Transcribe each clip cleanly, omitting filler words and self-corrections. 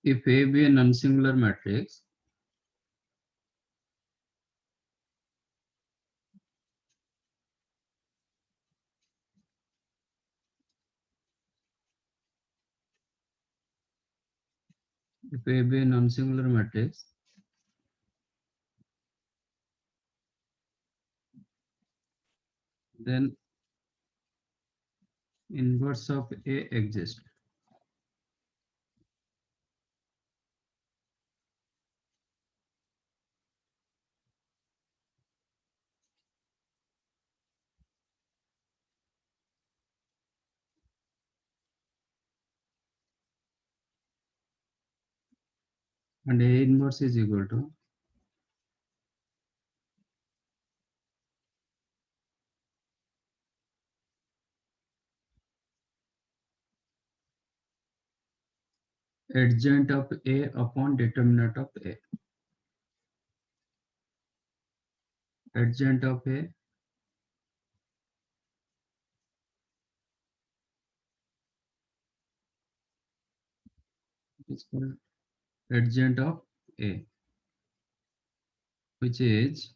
If A be a non-singular matrix, if A be a non-singular matrix, then inverse of A exists. And A inverse is equal to adjoint of A upon determinant of A. Adjoint of A is called adjoint of A, which is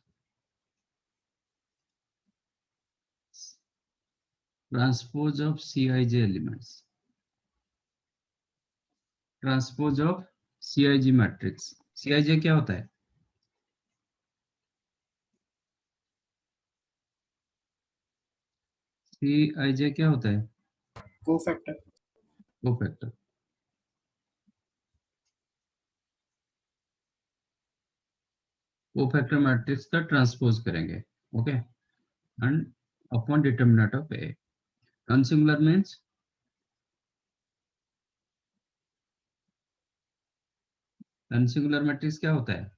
transpose of Cij elements. Transpose of CIG matrix. CIJ क्या होता है? CIJ क्या होता है? Cofactor. Cofactor. Cofactor matrix का transpose करेंगे. Okay. And upon determinant of A. Non singular means non singular matrix क्या होता है?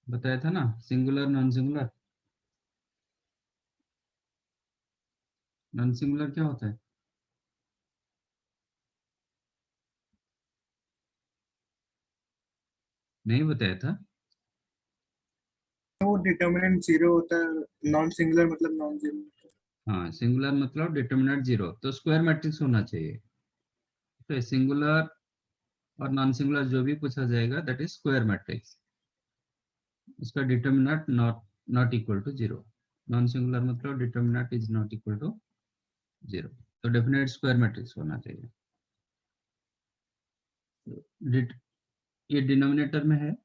बताया था ना, singular non singular. Non singular क्या होता है? नहीं बताया था. वो डिटर्मिनेंट 0 होता है. नॉन सिंगुलर मतलब नॉन जीरो. हाँ, सिंगुलर मतलब डिटरमिनेंट 0, तो स्क्वायर मैट्रिक्स होना चाहिए. तो सिंगुलर और नॉन सिंगुलर जो भी पूछा जाएगा दैट इज स्क्वायर मैट्रिक्स. इसका determinant not equal to 0. Non singular मतलब determinant is not equal to 0. तो डेफिनेट स्क्वायर मैट्रिक्स होना चाहिए. ये डिनोमिनेटर में है,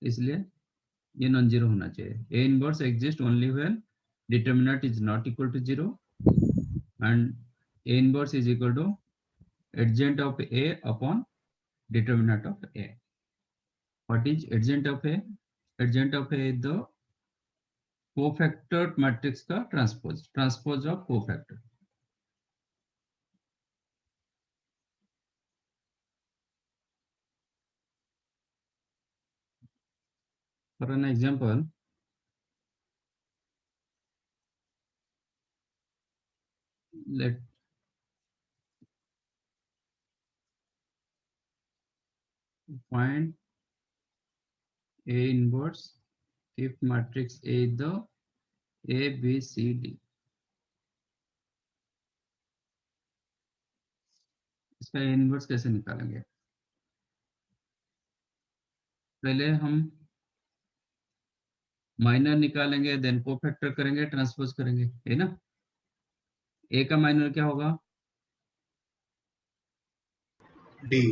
इसलिए ये नॉन जीरो होना चाहिए. A inverse exist only when determinant is not equal to 0 and A inverse is equal to adjoint of A upon determinant of A. What is adjoint of A? Adjoint of A is the cofactor matrix का transpose of cofactor. For an example, let find A inverse if matrix A is the A, B, C, D. इसका A inverse कैसे निकालेंगे? पहले हम minor निकालेंगे, then cofactor करेंगे, transpose करेंगे, है ना. A का माइनर क्या होगा? डी.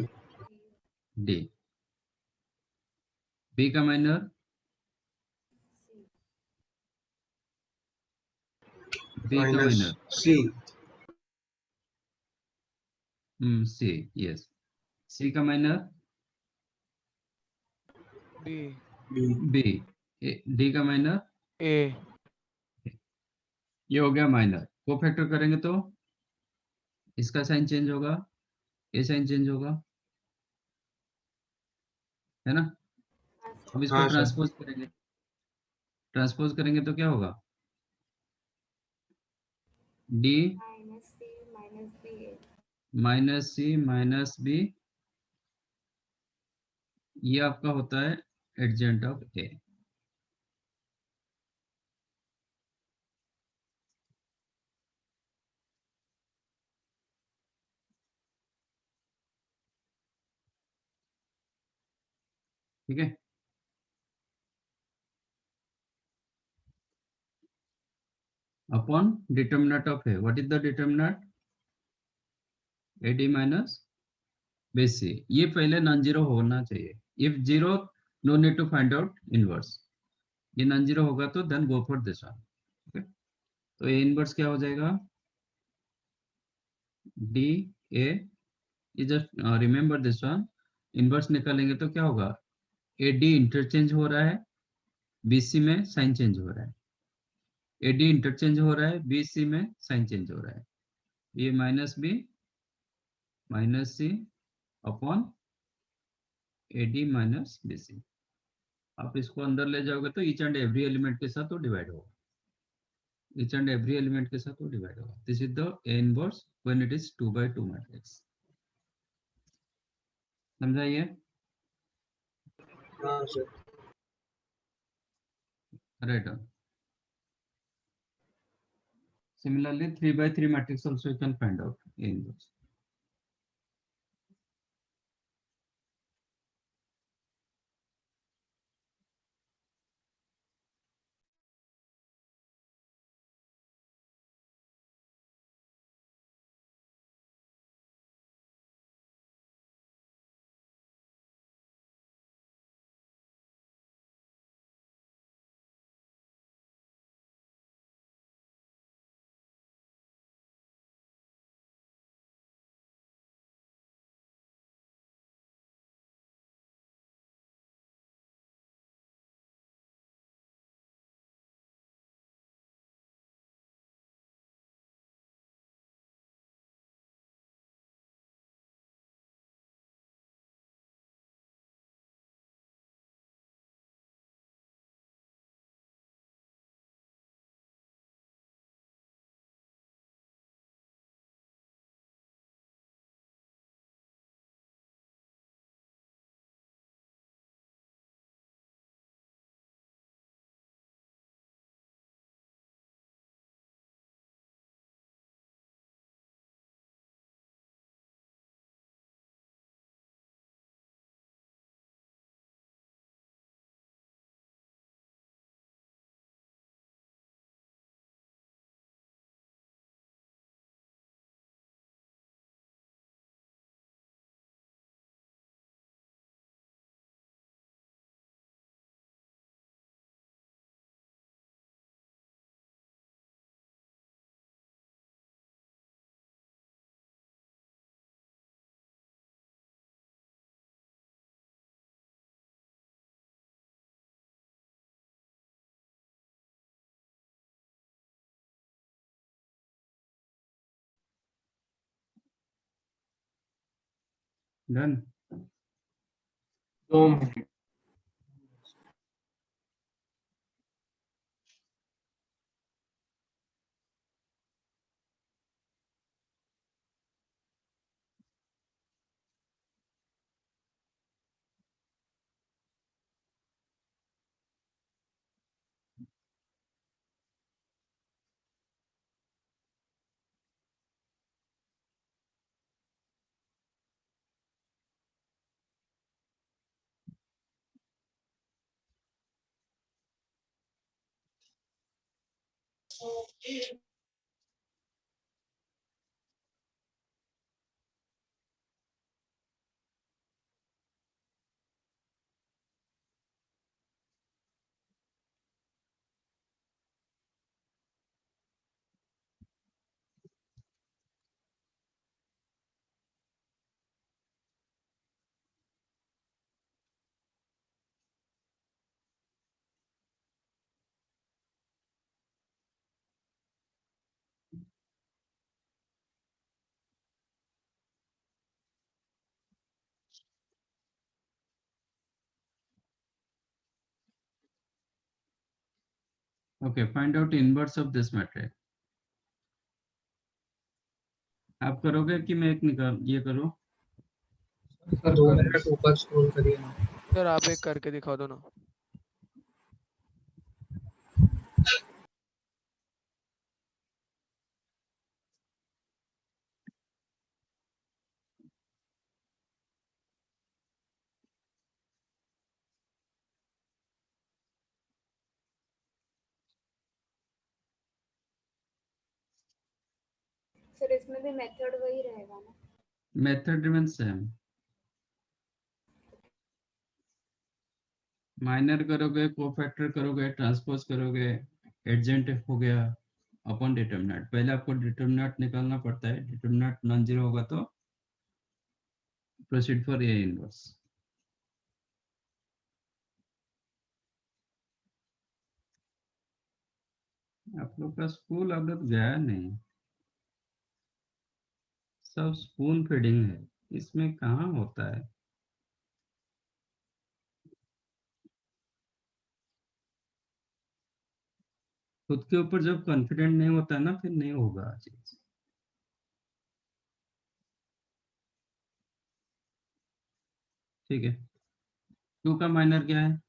D. B का माइनर B का माइनर सी. C. यस. C का माइनर बी. B. D का माइनर ए. ये हो गया माइनर. कोफैक्टर करेंगे तो इसका साइन चेंज होगा, ये साइन चेंज होगा, है ना. अब इसको हाँ सर. ट्रांसपोज करेंगे तो क्या होगा? D minus C minus B. ये आपका होता है एडजेंट ऑफ A. ठीक है। Upon determinant of A, what is the determinant? AD minus BC। ये पहले नॉन जीरो होना चाहिए। If zero, no need to find out inverse. ये नॉन जीरो होगा तो then go for this one. ठीक है, तो ए इनवर्स क्या हो जाएगा? डी ए, ये just remember this one. Inverse निकालेंगे तो क्या होगा? AD इंटरचेंज हो रहा है, BC में साइन चेंज हो रहा है। AD इंटरचेंज हो रहा है, BC में साइन चेंज हो रहा है। ये minus B minus C upon AD minus BC। आप इसको अंदर ले जाओगे तो ईच एंड एवरी एलिमेंट के साथ वो डिवाइड होगा। ईच एंड एवरी एलिमेंट के साथ वो डिवाइड होगा। This is the A inverse when it is 2 by 2 matrix. समझाइए। हाँ sir. Right. Similarly, 3 by 3 matrix also you can find out A inverse. Done. 2 minute. Okay, find out inverse of this matrix. आप करोगे कि मैं एक निकाल ये करूं? सर 2 मिनट ऊपर स्क्रॉल करिए ना। सर आप एक करके दिखा दो ना। सर इसमें भी मेथड वही रहेगा ना? Method remain same. माइनर करोगे, कोफैक्टर करोगे, ट्रांसपोज करोगे, एडजेंट हो गया अपॉन डिटरमिनेंट। पहले आपको डिटरमिनेंट निकालना पड़ता है, डिटरमिनेंट नॉन जीरो होगा तो प्रोसीड फॉर ए इनवर्स। आप लोग का स्कूल अब तक गया नहीं, सब स्पून फीडिंग है, इसमें कहाँ होता है। खुद के ऊपर जब कॉन्फिडेंट नहीं होता है ना, फिर नहीं होगा चीज। ठीक है, 2 का माइनर क्या है?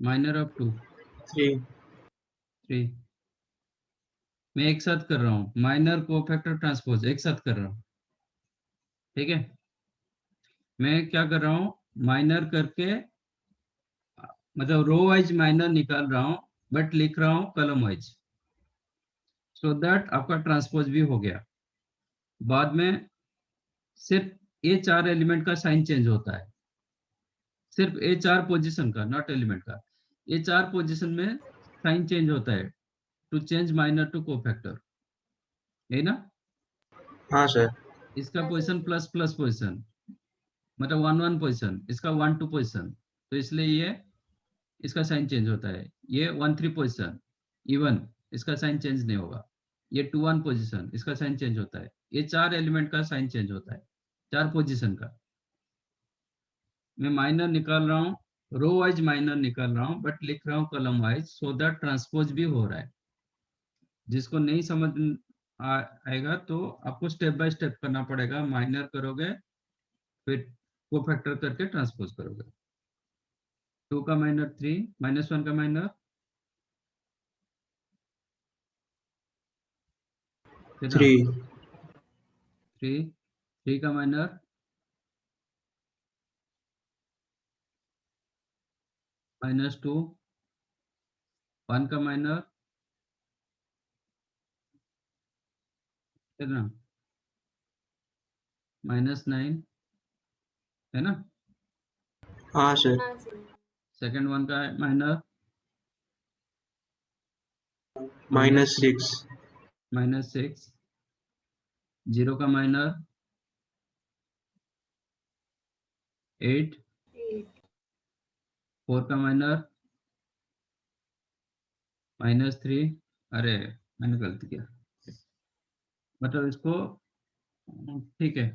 Minor of 2 3 3। मैं एक साथ कर रहा हूँ, माइनर कोफैक्टर ट्रांसपोज एक साथ कर रहा हूँ। ठीक है, मैं क्या कर रहा हूँ, माइनर करके मतलब रो वाइज माइनर निकाल रहा हूँ, बट लिख रहा हूँ कॉलम वाइज, सो दैट आपका ट्रांसपोज भी हो गया। बाद में सिर्फ ये 4 एलिमेंट का साइन चेंज होता है, सिर्फ ये 4 पोजीशन का, नॉट एलिमेंट का। ये 4 पोजीशन में साइन चेंज होता है to change minor to cofactor, है ना? हाँ सर। इसका हाँ position sir. Plus plus position, मतलब 1 1 पोजीशन, इसका 1 2 पोजीशन, तो इसलिए ये इसका साइन चेंज होता है। ये 1 3 पोजीशन इवन, इसका साइन चेंज नहीं होगा। ये 2 1 पोजीशन, इसका साइन चेंज होता है। ये 4 एलिमेंट का साइन चेंज होता है, 4 पोजीशन का। मैं माइनर निकाल रहा हूँ, रो वाइज माइनर निकाल रहा हूँ, बट लिख रहा हूँ column wise, so that transpose भी हो रहा है। जिसको नहीं समझ आएगा तो आपको स्टेप बाय स्टेप करना पड़ेगा। माइनर करोगे, फिर कोफैक्टर करके ट्रांसपोज करोगे। 2 का माइनर 3, -1 का माइनर 3 3, 3 का माइनर -2, 1 का माइनर कितना, -9, है ना? हाँ सर। हाँ सर। सेकंड 1 का माइनर -6 -6, 0 का माइनर 8, 8। 4 का माइनर -3। अरे मैंने गलती किया, मतलब इसको ठीक है,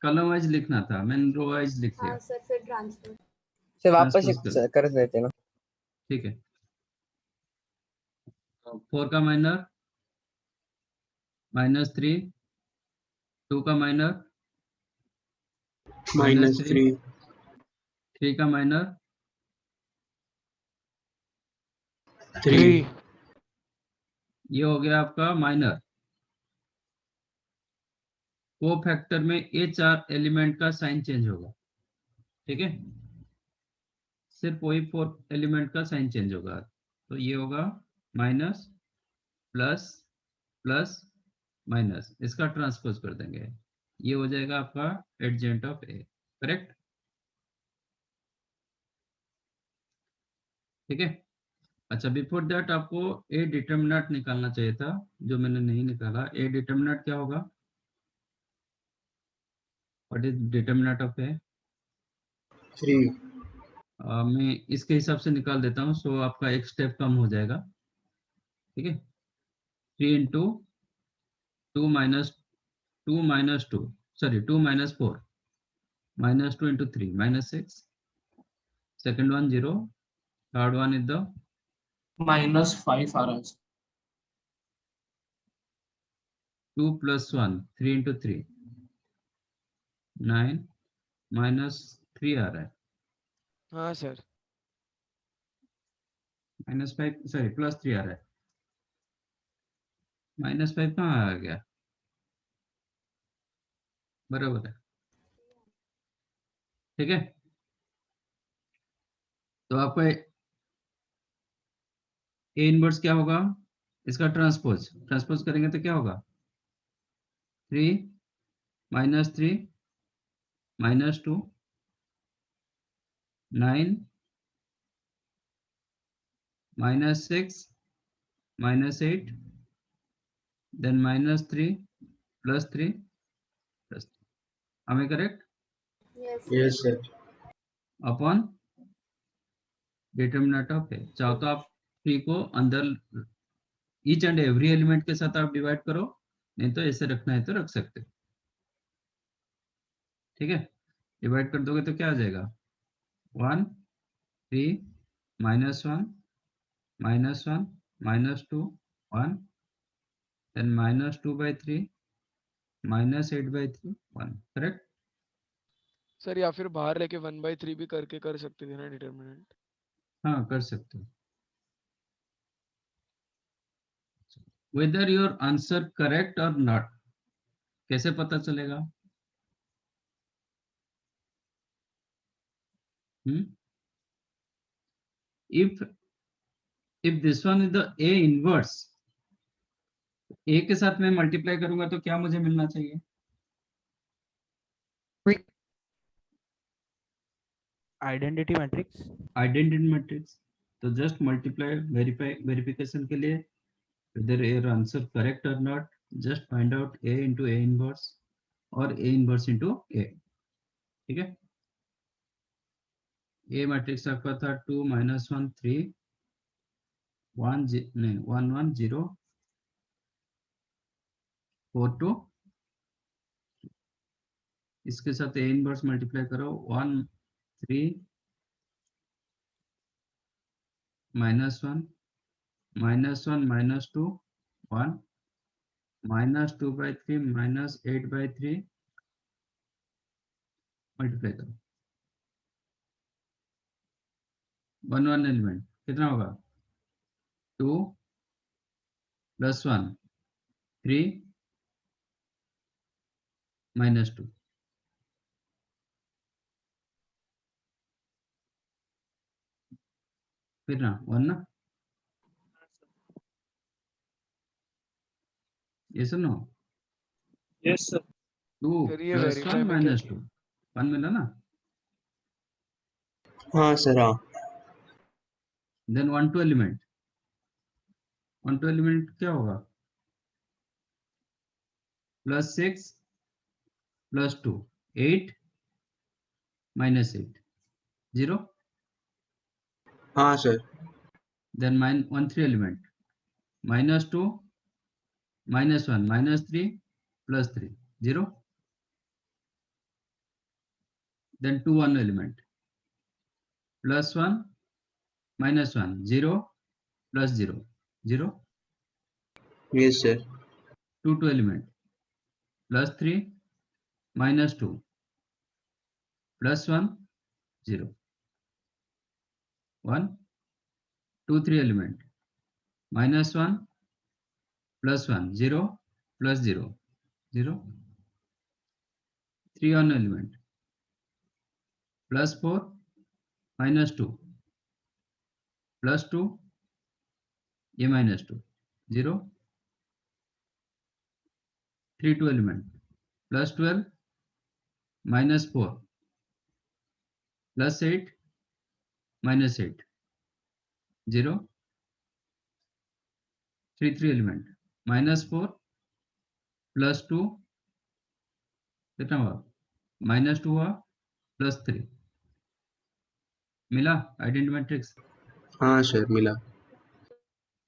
कॉलम वाइज लिखना था, मैंने रो वाइज लिख दिया। हाँ सर, फिर ट्रांसफर। से वापस ट्रांसपोज कर, कर देते ना। ठीक है। 4 का माइनर -3, 2 का माइनर -3, -3 3 का माइनर 3 ये हो गया आपका माइनर। को फैक्टर में ये 4 एलिमेंट का साइन चेंज होगा, ठीक है? सिर्फ वही 4 एलिमेंट का साइन चेंज होगा, तो ये होगा माइनस प्लस प्लस माइनस, इसका ट्रांसपोज कर देंगे, ये हो जाएगा आपका एडजेंट ऑफ ए, करेक्ट? ठीक है। अच्छा, बिफोर दैट आपको ए डिटर्मिनेंट निकालना चाहिए था, जो मैंने नहीं निकाला। ए डिटर्मिनेंट क्या होगा? व्हाट इज डिटर्मिनेंट ऑफ ए? 3 मैं इसके हिसाब से निकाल देता हूँ, सो आपका एक स्टेप कम हो जाएगा, ठीक है? 3 into 2 minus 2, sorry 2 - 4, -2 into 3, -6, second one 0, third one is the -5 आ रहा है। 2 + 1, 3 into 3, 9, -3 आ रहा है, हाँ सर। -5, सॉरी +3 आ रहा है, -5 कहाँ आ गया? बराबर है, ठीक है? तो आपका ए इनवर्स क्या होगा, इसका ट्रांसपोज, ट्रांसपोज करेंगे तो क्या होगा, 3 -3 -2 9 -6 -8 then -3 +3 +3. am I correct? Yes. Yes, sir. Upon determinant of A. चाहो तो आप 3 को अंदर ईच एंड एवरी एलिमेंट के साथ आप डिवाइड करो, नहीं तो ऐसे रखना है तो रख सकते हो। ठीक है, डिवाइड कर दोगे तो क्या आ जाएगा, 1 3 -1 -1 -2 1 then -2/3 -8/3 1, करेक्ट? सर या फिर बाहर लेके 1/3 भी करके कर सकते थे ना डिटर्मिनेंट। हाँ कर सकते हो। whether your answer correct or not, कैसे पता चलेगा? if this one is the a inverse, a के साथ मैं मल्टीप्लाई करूंगा तो क्या मुझे मिलना चाहिए, आइडेंटिटी मैट्रिक्स। Identity matrix. तो जस्ट मल्टीप्लाई वेरिफिकेशन के लिए whether your answer correct or not, just find out a into a inverse और a inverse into a। ठीक है, a मैट्रिक्स आपका था 2 -1 3 1 नहीं 1 1 0 4 2, इसके साथ a इनवर्स मल्टीप्लाई करो 1 3 -1 -1 -2 1 -2/3 -8/3 मल्टीप्लाई करो 1 1 एलिमेंट कितना होगा, 2 +1 3 -2, फिर ना 1 ना, ये सुनो, Yes, sir. 2 सर ये +1 वेरीफाई में क्या -2 1 मिला ना, हाँ सर, हाँ। देन 1 2 एलिमेंट, 1 2 एलिमेंट क्या होगा, +6 +2 8 -8 0, हाँ sir. then 1 3 element, -2 -1 -3 +3 0, then 2 1 element, +1 -1 0 +0 0, Yes, sir. 2 2 element, +3 -2 +1 0 1, 2 3 element, -1 +1 0 +0 0, 3 1 element, +4 -2 +2 a -2 0, 3 2 element, +12 -4 +8 -8 0, 3 3 element, -4 +2 कितना हुआ, -2 हुआ +3, मिला आइडेंटिटी मैट्रिक्स, हाँ सर, मिला।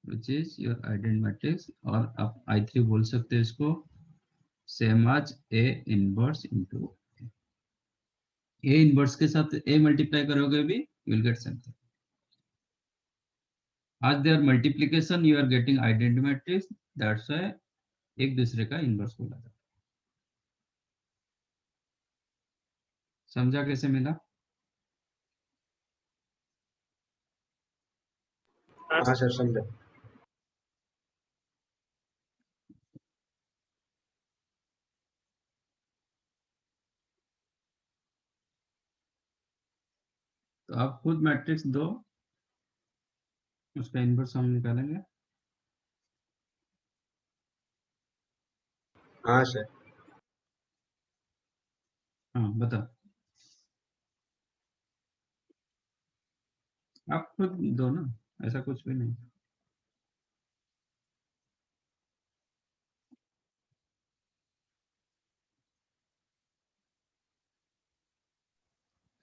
which is your identity matrix। और आप I3 बोल सकते हो इसको, सेम आज A inverse into A inverse के साथ A मल्टीप्लाई करोगे भी you will get something। आज there multiplication you are getting identity matrix, that's why एक दूसरे का इनवर्स बोला जाता है। समझा कैसे मिला? हाँ सर, समझा। तो आप खुद मैट्रिक्स दो, उसका इनवर्स हम निकालेंगे। हाँ सर। हाँ बता, आप खुद दो ना, ऐसा कुछ भी नहीं।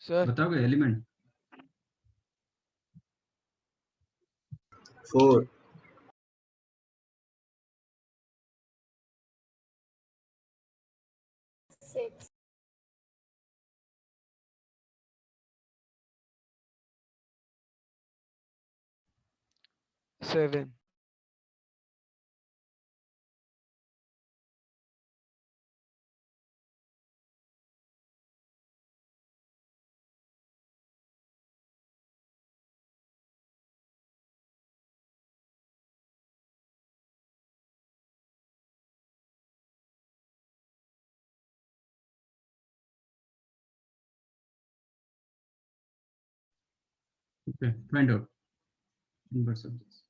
सर बताओगे एलिमेंट? 4 6 7ओके, find out inverse of this.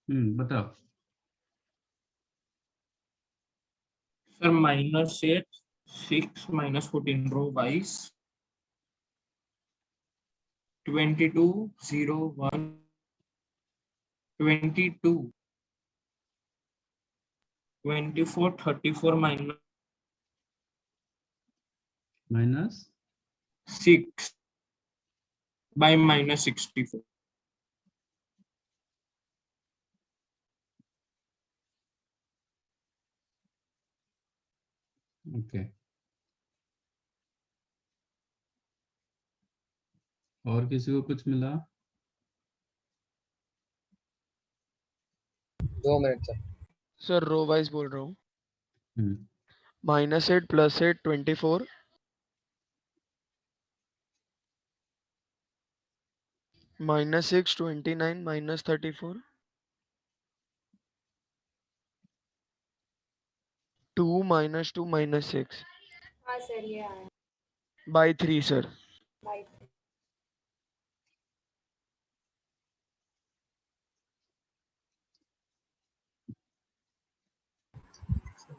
बताओ। Sir, -8, 6 -14 row wise, 22, 0, 1, 22, 24, 34 minus -6 by -64. Okay. और किसी को कुछ मिला? 2 minute sir. Sir row wise बोल रहा हूँ। हम्म, -8 +8 24, -6 29 -34, 2 -2 -6 हाँ सर ये आया by 3 sir. By.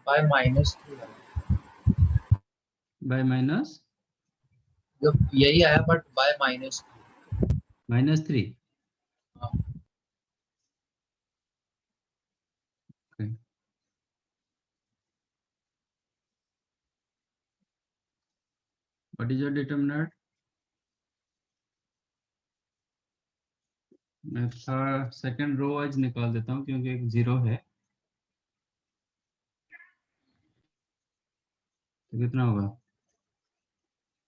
By -3 by minus यही आया बट बाय -3। -3। हाँ। Okay. What is your determinant? मैं सेकंड रो वाइज निकाल देता हूँ क्योंकि एक 0 है। तो कितना होगा?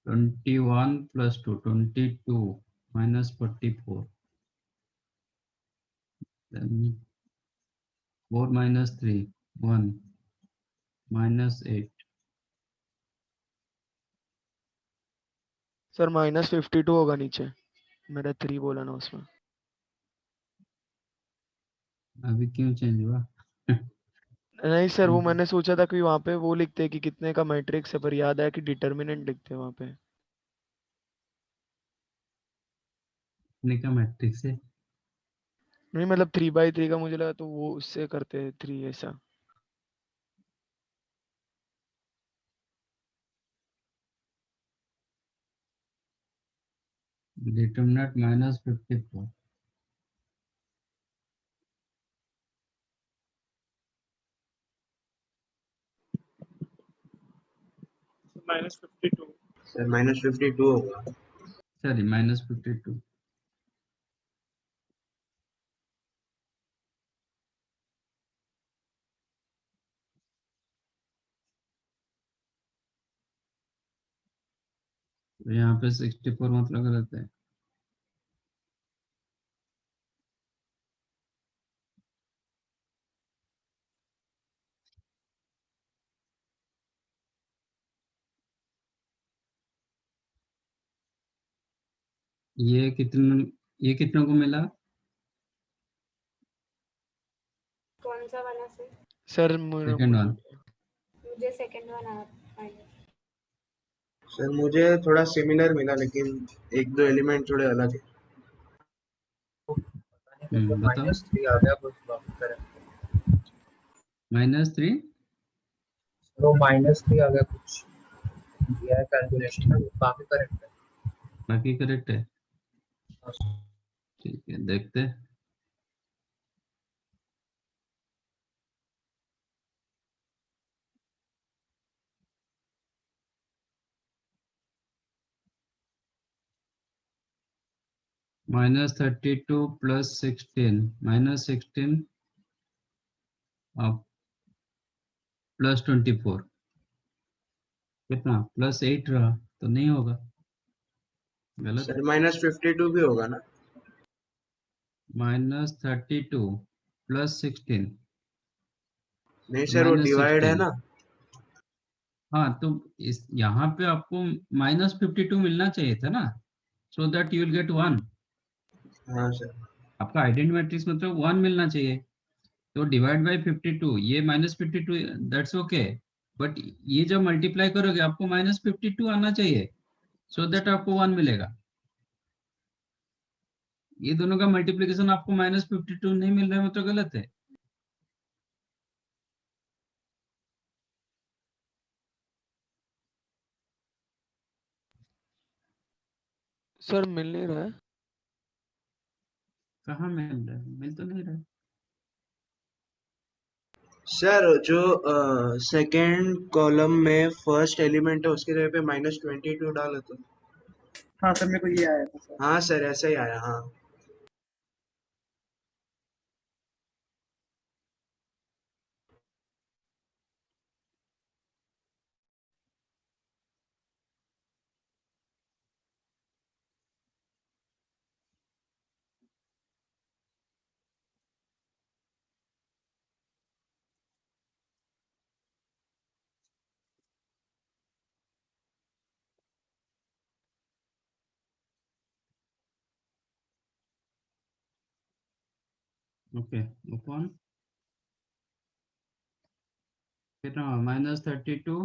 21 + 2 22 -44, then 4 - 3 1 -8। सर -52 होगा नीचे, मेरा 3 बोला ना उसमें। अभी क्यों चेंज हुआ? नहीं सर, वो मैंने सोचा था कि वहाँ पे वो लिखते हैं कि कितने का मैट्रिक्स है, पर याद आया कि डिटर्मिनेंट लिखते हैं वहाँ पे। कितने का मैट्रिक्स है? नहीं मतलब 3/3 का मुझे लगा, तो वो उससे करते हैं 3 ऐसा। डिटर्मिनेंट -54। -52. सर -52 होगा। सॉरी -52। तो यहाँ पे 64 मतलब गलत है। ये कितनों को मिला? कौन सा वाला सर? Sir second one. मुझे सेकंड वन आया फाइनल। सर मुझे थोड़ा सिमिलर मिला लेकिन एक दो एलिमेंट थोड़े अलग है। बताओ। -3 आ गया कुछ बाकी करें। -3 तो -3 आ गया कुछ दिया है कैलकुलेशन में, वो काफी करेक्ट है। बाकी करेक्ट है। ठीक है, देखते हैं। -32 + 16 -16 +24 कितना? +8 रहा तो नहीं होगा, गलत। सर -52 भी होगा ना? -32 + 16 नहीं सर वो डिवाइड है -16। ना। हाँ तो इस यहाँ पे आपको -52 मिलना चाहिए था ना, so that you will get 1। हाँ सर। आपका आइडेंटिटी मैट्रिक्स मतलब 1 मिलना चाहिए। तो डिवाइड बाय 52, ये -52 दैट्स ओके, बट ये जब मल्टीप्लाई करोगे आपको -52 आना चाहिए, सो दैट आपको 1 मिलेगा। ये दोनों का मल्टीप्लिकेशन आपको -52 नहीं मिल रहा है, मतलब गलत है। सर मिल नहीं रहा है। कहाँ मिल रहा है? मिल तो नहीं रहा है। सर जो सेकंड कॉलम में फर्स्ट एलिमेंट है उसके जगह पे -22 डालो तो। हाँ सर, मेरे को ये आया था सर। हाँ सर, ऐसा ही आया। हाँ ओके, अपॉन कितना, -32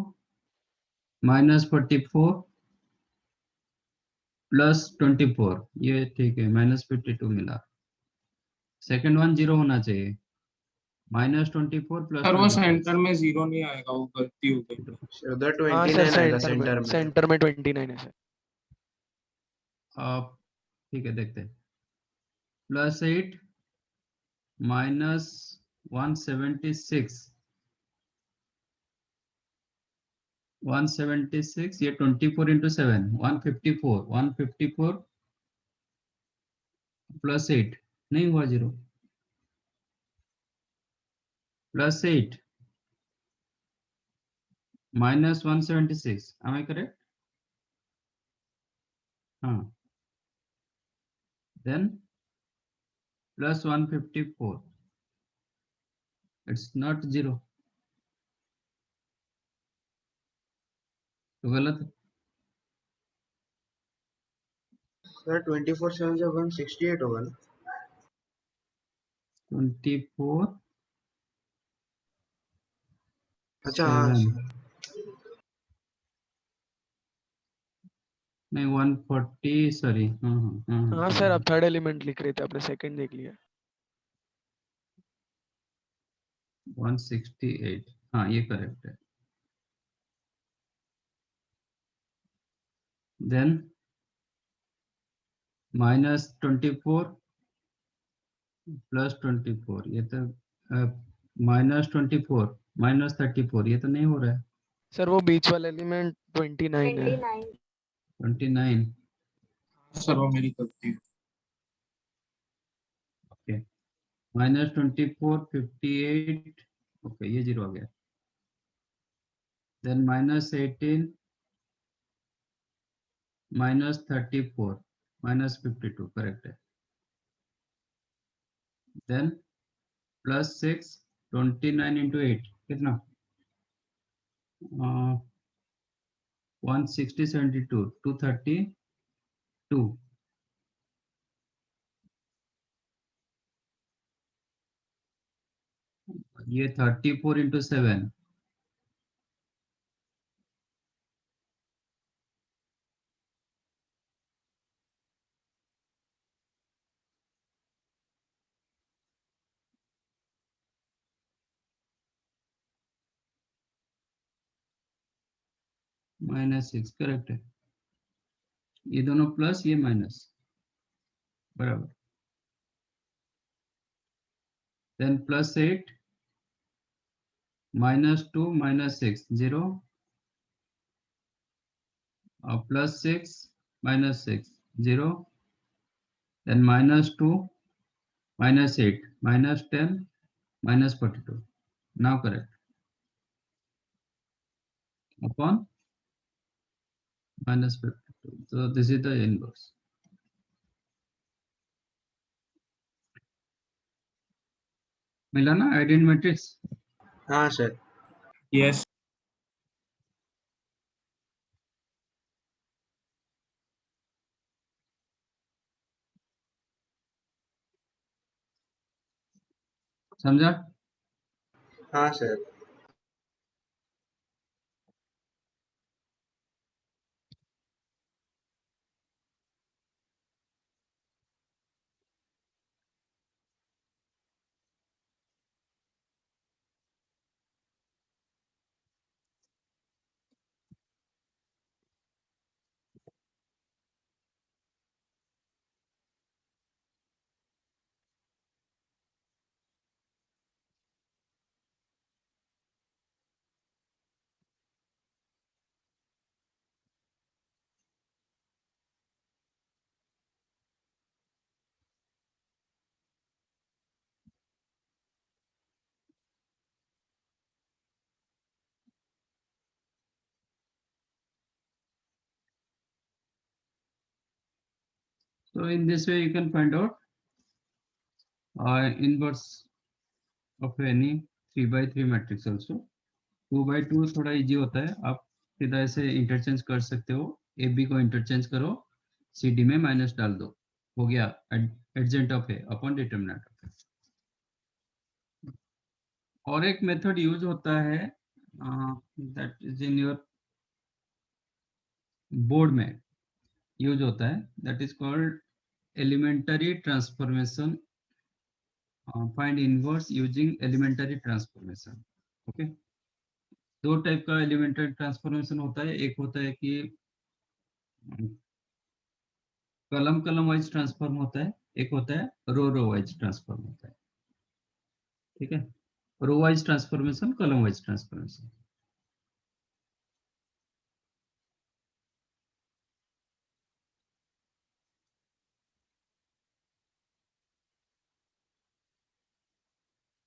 -44 +24, ये ठीक है, -52 मिला। सेकंड वन 0 होना चाहिए, -24 सर वो +26। सेंटर में 0 नहीं आएगा, वो गलती हो गई। सर उधर हाँ 29 सर, आएगा सेंटर सेंटर में, में। सेंटर में 29 है सर। आप ठीक है, देखते हैं। +8 -176, 176, ये 24 × 7 154, 154 +8 नहीं हुआ 0, +8 -176, am I correct? हाँ, then +154, it's not 0, तो गलत है। सर 24 7 से 168 होगा ना। 24 अच्छा हाँ 7 सर। नहीं 140, सॉरी, हाँ हाँ हाँ हाँ सर, आप थर्ड एलिमेंट लिख रहे थे, आपने सेकंड देख लिया। 168, हाँ ये करेक्ट है। देन -24 +24, ये तो -24 -34, ये तो नहीं हो रहा है। सर वो बीच वाला एलिमेंट 29 है। 29। 29, सर वो मेरी गलती है। ओके, -24 58, ओके ये 0 आ गया। देन -18 -34 -52, करेक्ट है। देन +6 29 × 8 कितना, 160 72 232, ये 34 × 7, -6, करेक्ट है। ये दोनों प्लस, ये माइनस, बराबर। देन +8 -2 -6 0, और +6 -6 0, then -2 -8 -10 -42, now correct, upon -52, so this is the inverse. मिला ना आइडेंट मैट्रिक्स? हाँ सर। यस। समझा? हाँ sir. So in this way you can find out inverse of any 3 by 3 matrix also. 2 by 2 थोड़ा easy होता है, आप सीधा ऐसे इंटरचेंज कर सकते हो, ए बी को इंटरचेंज करो, सी डी में माइनस डाल दो, हो गया adjoint of A upon determinant of A. और एक मेथड यूज होता है that is in your board में यूज होता है, that is called elementary transformation, find inverse using elementary transformation. Okay, दो टाइप का एलिमेंटरी ट्रांसफॉर्मेशन होता है, एक होता है कि कलम कलम वाइज ट्रांसफॉर्म होता है, एक होता है रो वाइज ट्रांसफॉर्म होता है। ठीक है, row wise transformation, column wise transformation.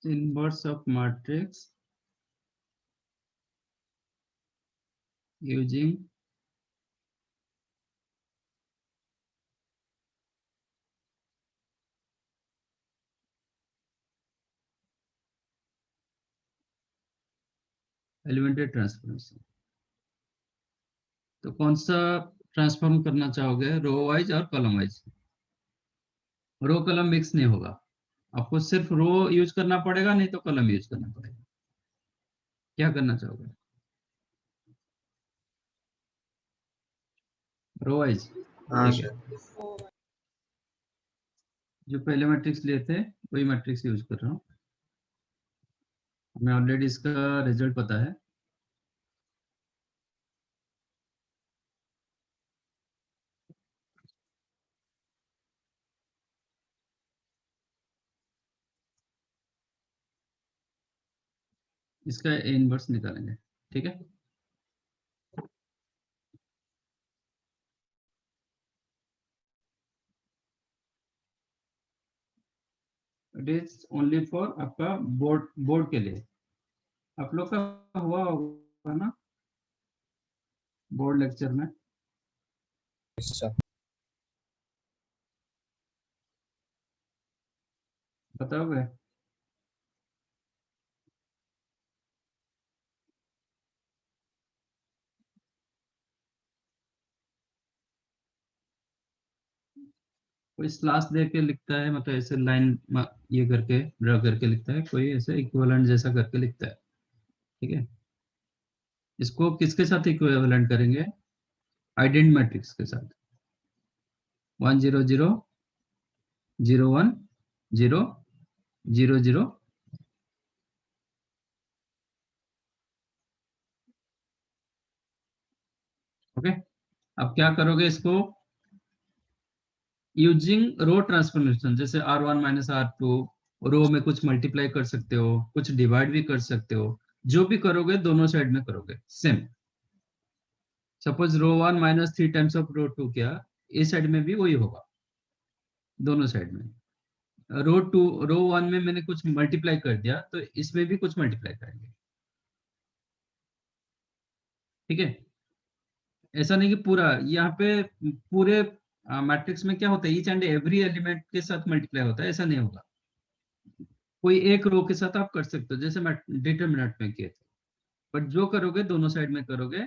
Inverse of matrix using elementary transformation. तो कौन सा ट्रांसफॉर्म करना चाहोगे, रो वाइज और column wise? Row column mix नहीं होगा, आपको सिर्फ रो यूज करना पड़ेगा, नहीं तो कॉलम यूज करना पड़ेगा। क्या करना चाहोगे, रो वाइज? हाँ ठीक है, सर। जो पहले मैट्रिक्स लिए थे वही मैट्रिक्स यूज कर रहा हूँ, हमें ऑलरेडी इसका रिजल्ट पता है। इसका ए इनवर्स निकालेंगे। ठीक है, इट इज ओनली फॉर आपका बोर्ड के लिए। आप लोग का हुआ होगा ना बोर्ड लेक्चर में? बताओगे? कोई स्लैश दे के लिखता है, मतलब ऐसे लाइन ये करके ड्रा करके लिखता है, कोई ऐसे इक्विवेलेंट जैसा करके लिखता है। ठीक है, इसको किसके साथ इक्विवेलेंट करेंगे? आइडेंट मैट्रिक्स के साथ। 1 0 0 0 1 0 0 0। ओके, अब क्या करोगे इसको यूजिंग रो ट्रांसफॉर्मेशन, जैसे R1 माइनस R2, रो में कुछ मल्टीप्लाई कर सकते हो, कुछ डिवाइड भी कर सकते हो, जो भी करोगे दोनों साइड में करोगे same. Suppose row 1 minus 3 times of row 2 क्या, इस साइड में भी वही होगा, दोनों साइड में। रो 1 में मैंने कुछ मल्टीप्लाई कर दिया तो इसमें भी कुछ मल्टीप्लाई करेंगे। ठीक है, ऐसा नहीं कि पूरा यहाँ पे पूरे मैट्रिक्स में क्या होता है, ईच एंड एवरी एलिमेंट के साथ मल्टीप्लाई होता है, ऐसा नहीं होगा। कोई एक रो के साथ आप कर सकते हो, जैसे डिटरमिनेंट में किए थे, बट जो करोगे दोनों साइड में करोगे।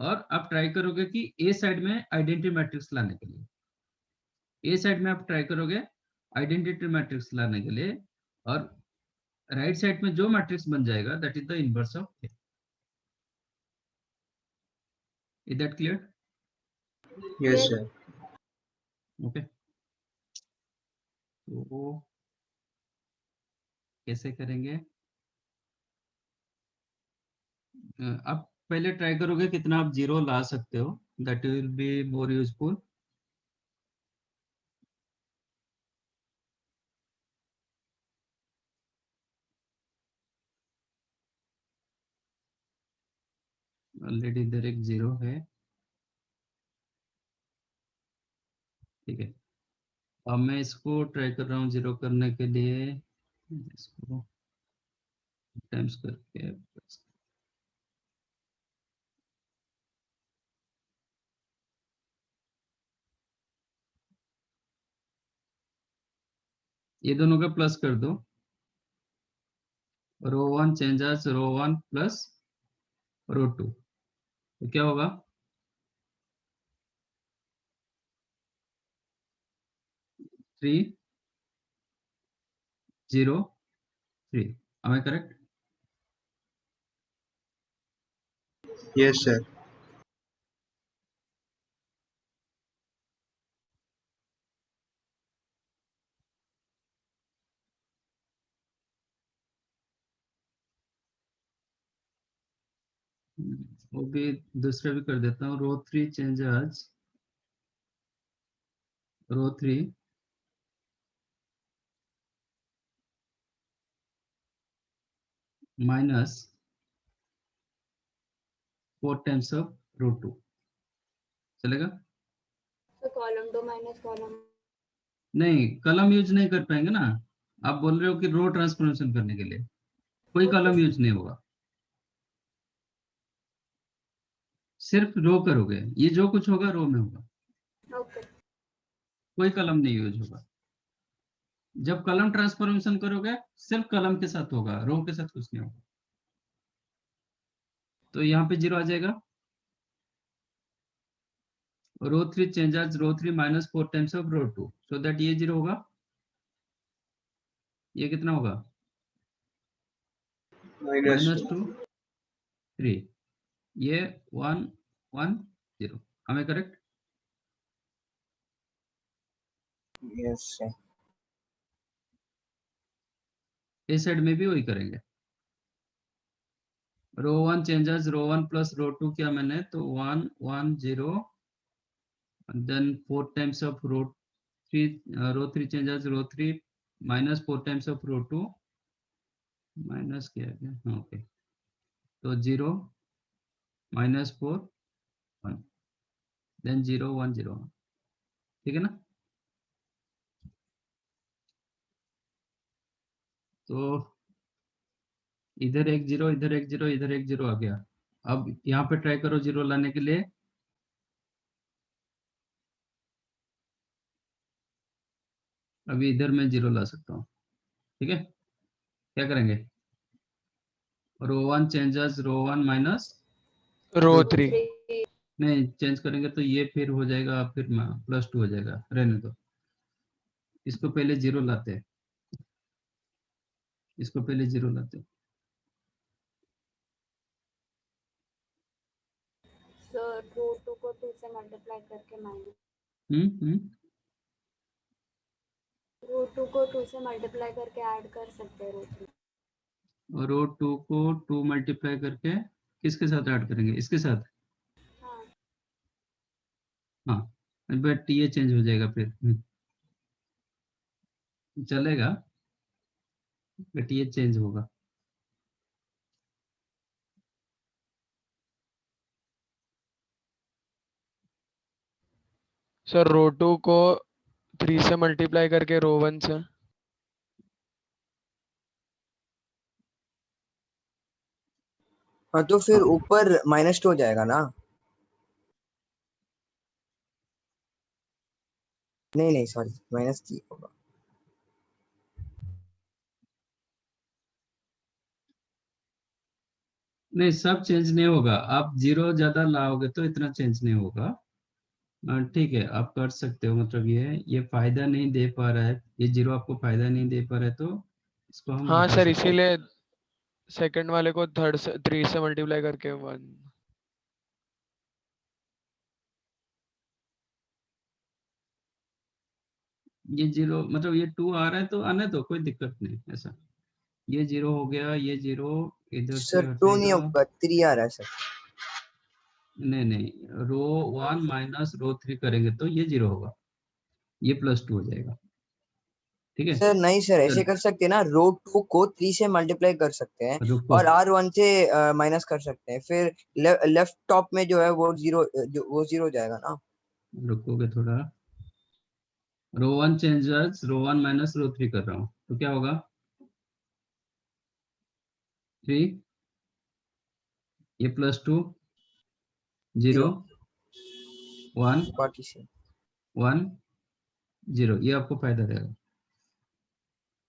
और आप ट्राई करोगे कि ए साइड में आइडेंटिटी मैट्रिक्स लाने के लिए, ए साइड में आप ट्राई करोगे आइडेंटिटी मैट्रिक्स लाने के लिए, और राइट साइड में जो मैट्रिक्स बन जाएगा that is the inverse of A. Is that clear? Yes sir. Okay, तो कैसे करेंगे? आप पहले ट्राई करोगे कितना आप जीरो ला सकते हो, that will be more useful. Already इधर एक जीरो है। ठीक है, अब मैं इसको ट्राई कर रहा हूँ जीरो करने के लिए, इसको टाइम्स करके ये दोनों का प्लस कर दो, रो 1 चेंजेस रो 1 प्लस रो 2, तो क्या होगा? Three 0 3, am I correct? Yes, sir. वो भी दूसरा भी कर देता हूँ, row 3 changes row 3 minus 4 times of row 2, चलेगा? तो कॉलम 2 माइनस कॉलम नहीं, कलम यूज नहीं कर पाएंगे ना, आप बोल रहे हो कि रो ट्रांसफॉर्मेशन करने के लिए कोई कलम यूज नहीं होगा, सिर्फ रो करोगे, ये जो कुछ होगा रो में होगा, ओके कोई कलम नहीं यूज होगा। जब कलम ट्रांसफॉर्मेशन करोगे सिर्फ कलम के साथ होगा, रो के साथ कुछ नहीं होगा। तो यहाँ पे 0 आ जाएगा, row 3 changes row 3 minus 4 times of row 2, so that ये 0 होगा। ये कितना होगा? -2. -2 3, ये 1 1 0, am I correct? Yes, sir. इस साइड में भी वही करेंगे, रो 1 चेंजेस रो 1 प्लस रो 2 किया मैंने, तो 1 1 0, then 4 times of row 3 changes row 3 minus 4 times of row 2 minus किया गया, ओके, तो 0 -4 1, देन 0 1 0, ठीक है ना? तो इधर एक 0 इधर एक 0 इधर एक 0 आ गया। अब यहाँ पे ट्राई करो 0 लाने के लिए, अभी इधर मैं 0 ला सकता हूँ, ठीक है? क्या करेंगे? रो 1 चेंजेस रो 1 माइनस रो रो 3 नहीं, चेंज करेंगे तो ये फिर हो जाएगा, फिर +2 हो जाएगा, रहने दो, इसको पहले 0 लाते हैं, इसको पहले 0 लाते हैं। सर रो 2 को 2 से मल्टीप्लाई करके माइनस हम्म, रो 2 को 2 से मल्टीप्लाई करके ऐड कर सकते हैं रो 3। और रो 2 को 2 मल्टीप्लाई करके किसके साथ ऐड करेंगे? इसके साथ, हाँ हाँ, बट ये चेंज हो जाएगा फिर, चलेगा, बट ये चेंज होगा। सर रो 2 को 3 से मल्टीप्लाई करके रो 1 से, हाँ तो फिर ऊपर -2 हो जाएगा ना? नहीं नहीं सॉरी, -3 होगा। नहीं, सब चेंज नहीं होगा, आप 0 ज्यादा लाओगे तो इतना चेंज नहीं होगा। ठीक है, आप कर सकते हो, मतलब ये फायदा नहीं दे पा रहा है, ये 0 आपको फायदा नहीं दे पा रहा है, तो इसको हम हाँ हटा सर सकते हैं। इसीलिए सेकंड वाले को 3 से मल्टीप्लाई करके 1। ये 0 मतलब ये 2 आ रहा है तो आने दो, कोई दिक्कत नहीं ऐसा। ये 0 हो गया, ये 0 इधर से सर 2 नहीं हटेगा, होगा, 3 आ रहा है सर। नहीं नहीं, रो 1 माइनस रो 3 करेंगे तो ये 0 होगा, ये +2 हो जाएगा, ठीक है? सर नहीं सर, ऐसे चल, कर सकते हैं ना, रो 2 को 3 से मल्टीप्लाई कर सकते हैं रुको और R1 से माइनस कर सकते हैं, फिर लेफ्ट टॉप में जो है वो 0 हो जाएगा ना। रुकोगे थोड़ा, रो 1 चेंजेस रो 1 माइनस रो 3 कर रहा हूँ, तो क्या होगा? 3, ये +2 0 1 पार्टीशन 1 0, ये आपको फायदा देगा।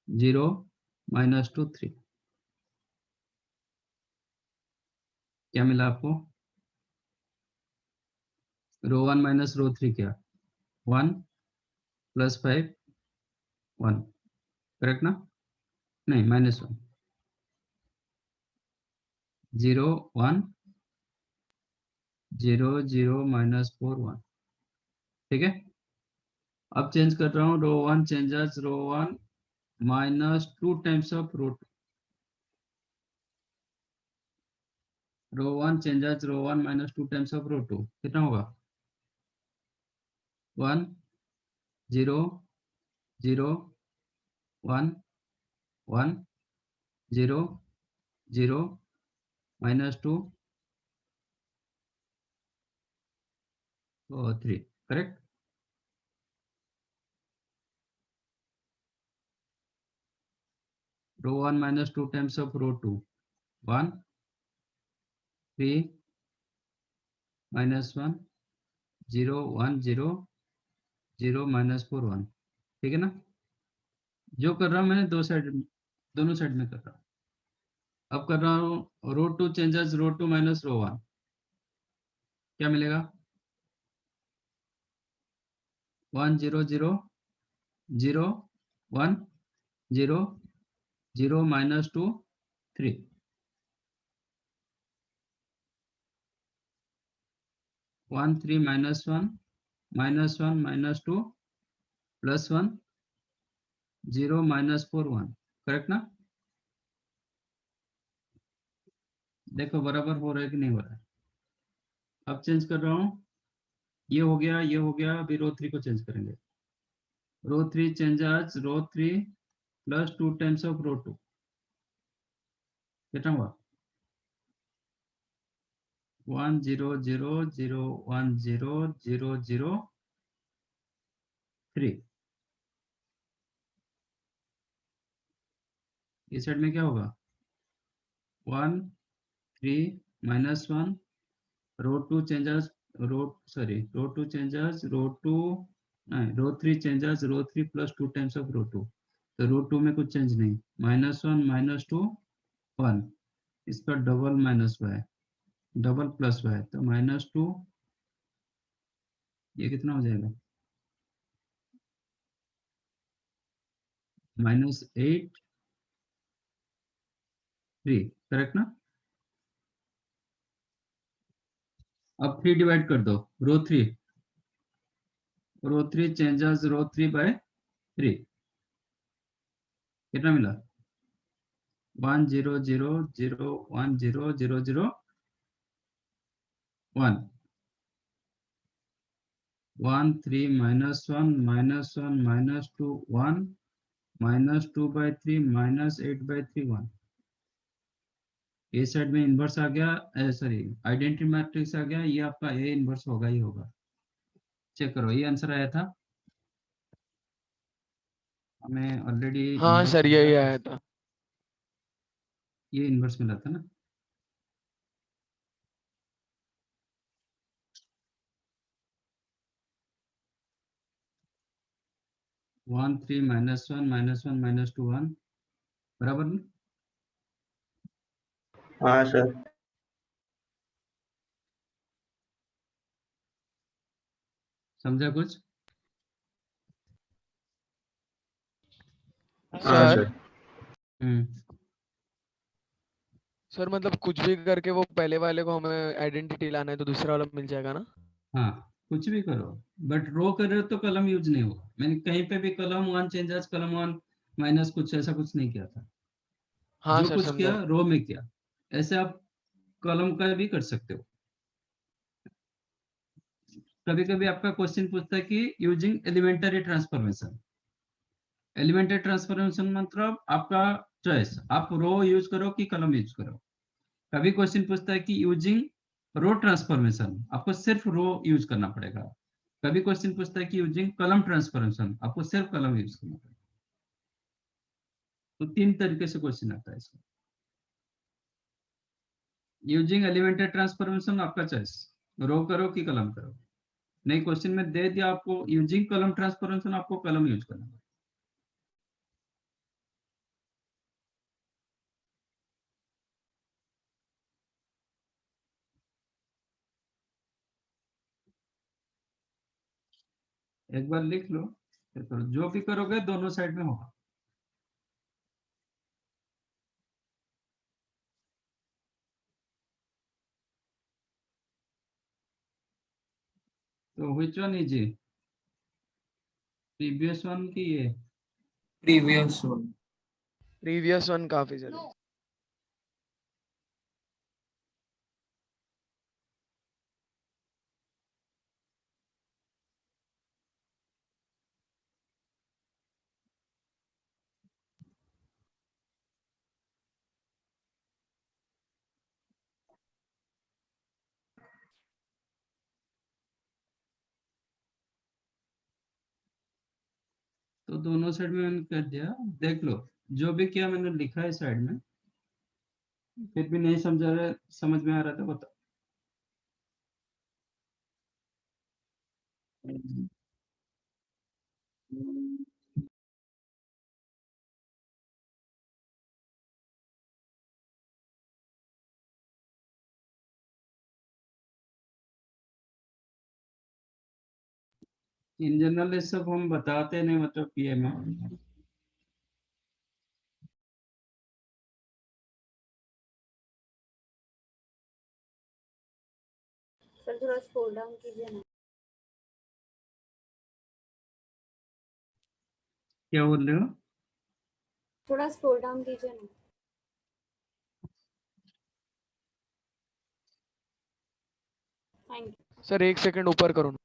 0 -2 3। क्या मिला आपको? रो 1 माइनस रो 3 क्या? 1 + 5 1, करेक्ट ना? नहीं, -1 0 1 0 0 -4 1। ठीक है, अब चेंज कर रहा हूँ। Row 1 changes row 1 -2 times of row 2। Row 1 changes row 1 -2 times of row 2। कितना होगा? 1 0 0 1 1 0 0 -2 और 3, correct? Row 1 -2 times of row 2 1 3 -1 0 1 0 0 -4 1। ठीक है ना? जो कर रहा हूँ मैंने दोनों साइड में कर रहा हूँ। अब कर रहा हूँ रो 2 चेंजेस रो 2 माइनस रो 1। क्या मिलेगा? 1 0 0 0 1 0 0 -2 3। 1 3 -1 -1 -2 +1 0 -4 1, करेक्ट ना? देखो बराबर हो रहा है कि नहीं हो रहा है। अब चेंज कर रहा हूँ, ये हो गया, ये हो गया। अभी रो 3 को चेंज करेंगे। रो 3 changes row 3 +2 times of row 2। कितना हुआ? 1 0 0 0 1 0 0 0 3। इस साइड में क्या होगा? 1 3 -1 row 2 changes row 2 changes row 2 row 3 changes row 3 +2 times of row 2। तो रो 2 में कुछ चेंज नहीं। -1 -2 1, इसका डबल माइनस हुआ है, डबल प्लस हुआ है, तो -2 ये कितना हो जाएगा? -8 3, करेक्ट ना? अब 3 डिवाइड कर दो। रो 3 चेंजेस रो 3 बाय 3। कितना मिला? 1 0 0 0 1 0 0 0 1 1 3 -1 -1 -2 1 -2 by 3 -8 by 3 1। ए साइड में इनवर्स आ गया, सॉरी आइडेंटिटी मैट्रिक्स आ गया। ये आपका ए इनवर्स होगा ही होगा। चेक करो, ये आंसर आया था हमें ऑलरेडी। हाँ सर यही आया था। ये इनवर्स मिला था ना? वन 3 -1 -1 -2 1, बराबर ना? हाँ सर। समझा कुछ? हाँ सर सर। सर मतलब कुछ भी करके वो पहले वाले को हमें आइडेंटिटी लाना है तो दूसरा वाला मिल जाएगा ना? हाँ, कुछ भी करो, बट रो कर रहे हो तो कलम यूज नहीं होगा। मैंने कहीं पे भी कलम 1 चेंजेस कलम 1 माइनस कुछ ऐसा कुछ नहीं किया था। हाँ जो सर कुछ किया समझा। रो में किया। ऐसे आप कॉलम का भी कर सकते हो। कभी कभी आपका क्वेश्चन पूछता है कि using elementary transformation. Elementary transformation मतलब आपका चॉइस, आप रो यूज करो कि कॉलम यूज करो। कभी क्वेश्चन पूछता है कि यूजिंग रो ट्रांसफॉर्मेशन, आपको सिर्फ रो यूज करना पड़ेगा। कभी क्वेश्चन पूछता है कि यूजिंग कॉलम ट्रांसफॉर्मेशन, आपको सिर्फ कॉलम यूज करना पड़ेगा। तो 3 तरीके से क्वेश्चन आता है इसका। यूजिंग एलिमेंटरी ट्रांसफॉर्मेशन आपका चॉइस, रो करो कि कॉलम करो। नहीं, क्वेश्चन में दे दिया आपको यूजिंग कॉलम ट्रांसफॉर्मेशन, आपको कॉलम यूज करना है। एक बार लिख लो, फिर करो, जो भी करोगे दोनों साइड में होगा। तो which one is it? Previous one की ये? Previous one. प्रीवियस वन काफी जल्दी। तो दोनों साइड में मैंने कर दिया, देख लो जो भी किया मैंने लिखा है साइड में, फिर भी नहीं समझ रहा, समझ में आ रहा था बता। इन जनरल ये सब हम बताते नहीं, मतलब पीए में। सर थोड़ा स्क्रॉल डाउन कीजिए ना। क्या बोल रहे हो? थोड़ा स्क्रॉल डाउन कीजिए ना। Thank you. सर 1 सेकंड ऊपर करो ना।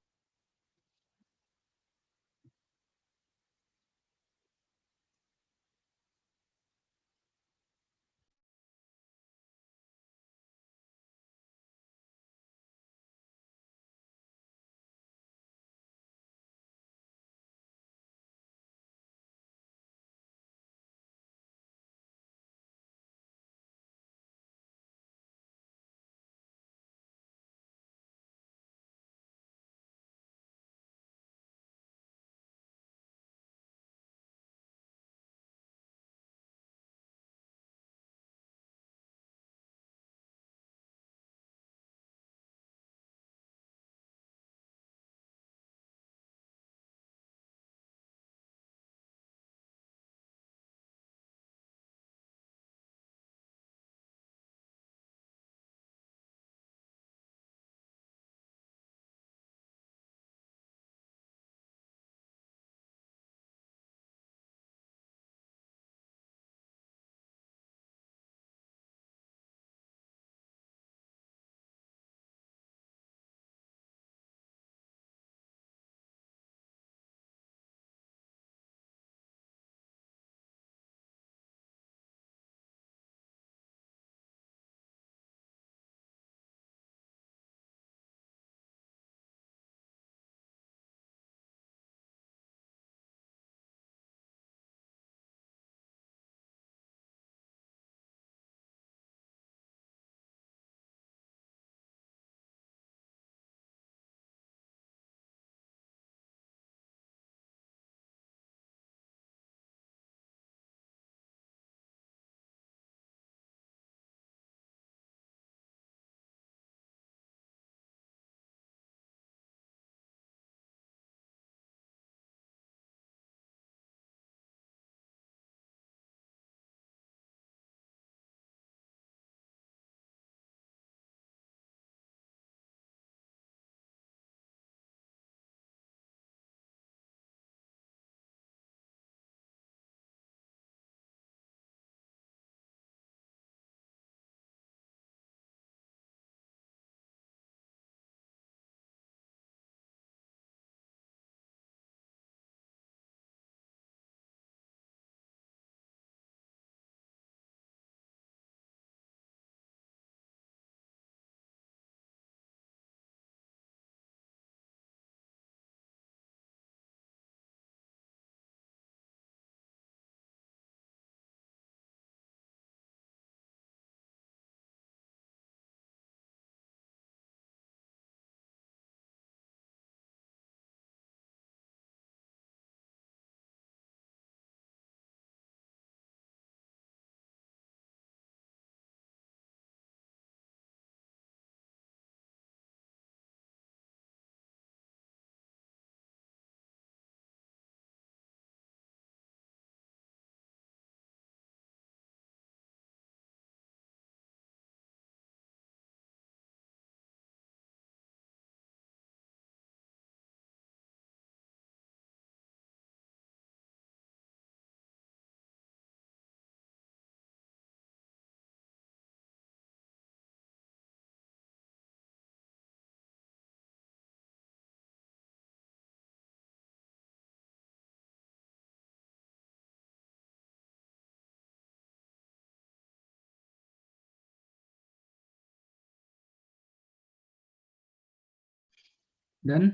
Then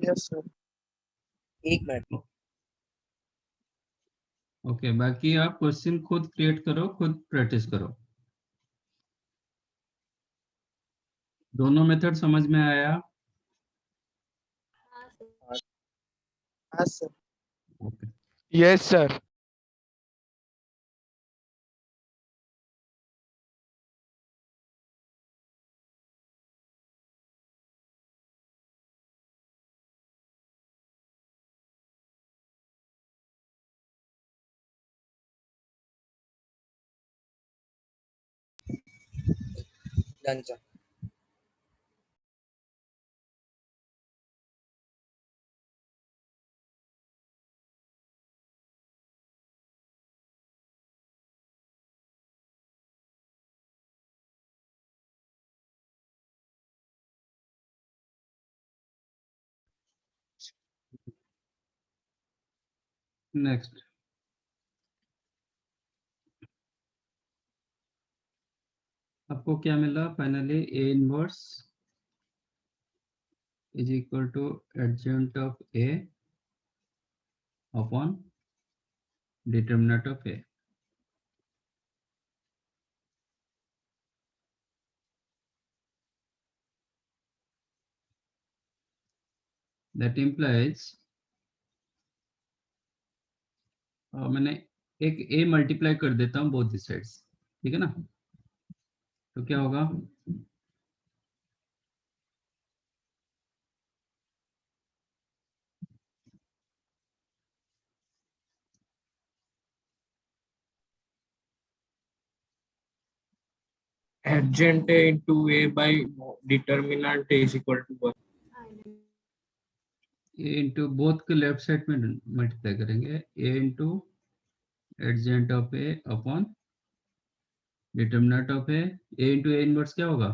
यस सर एक मिनट ओके, बाकी आप क्वेश्चन खुद क्रिएट करो, खुद प्रैक्टिस करो। दोनों मेथड समझ में आया? हाँ सर। हाँ sir okay, yes sir. Done sir. Next. आपको क्या मिला finally? A inverse is equal to adjoint of A upon determinant of A. That implies मैंने एक ए मल्टीप्लाई कर देता हूँ बोथ दी साइड्स, ठीक है ना? तो क्या होगा? Adjacent A into A by determinant is equal to 1. A into both के लेफ्ट साइड में मल्टीप्लाई करेंगे, A into adjoint of A upon determinant of A. A into A inverse क्या होगा?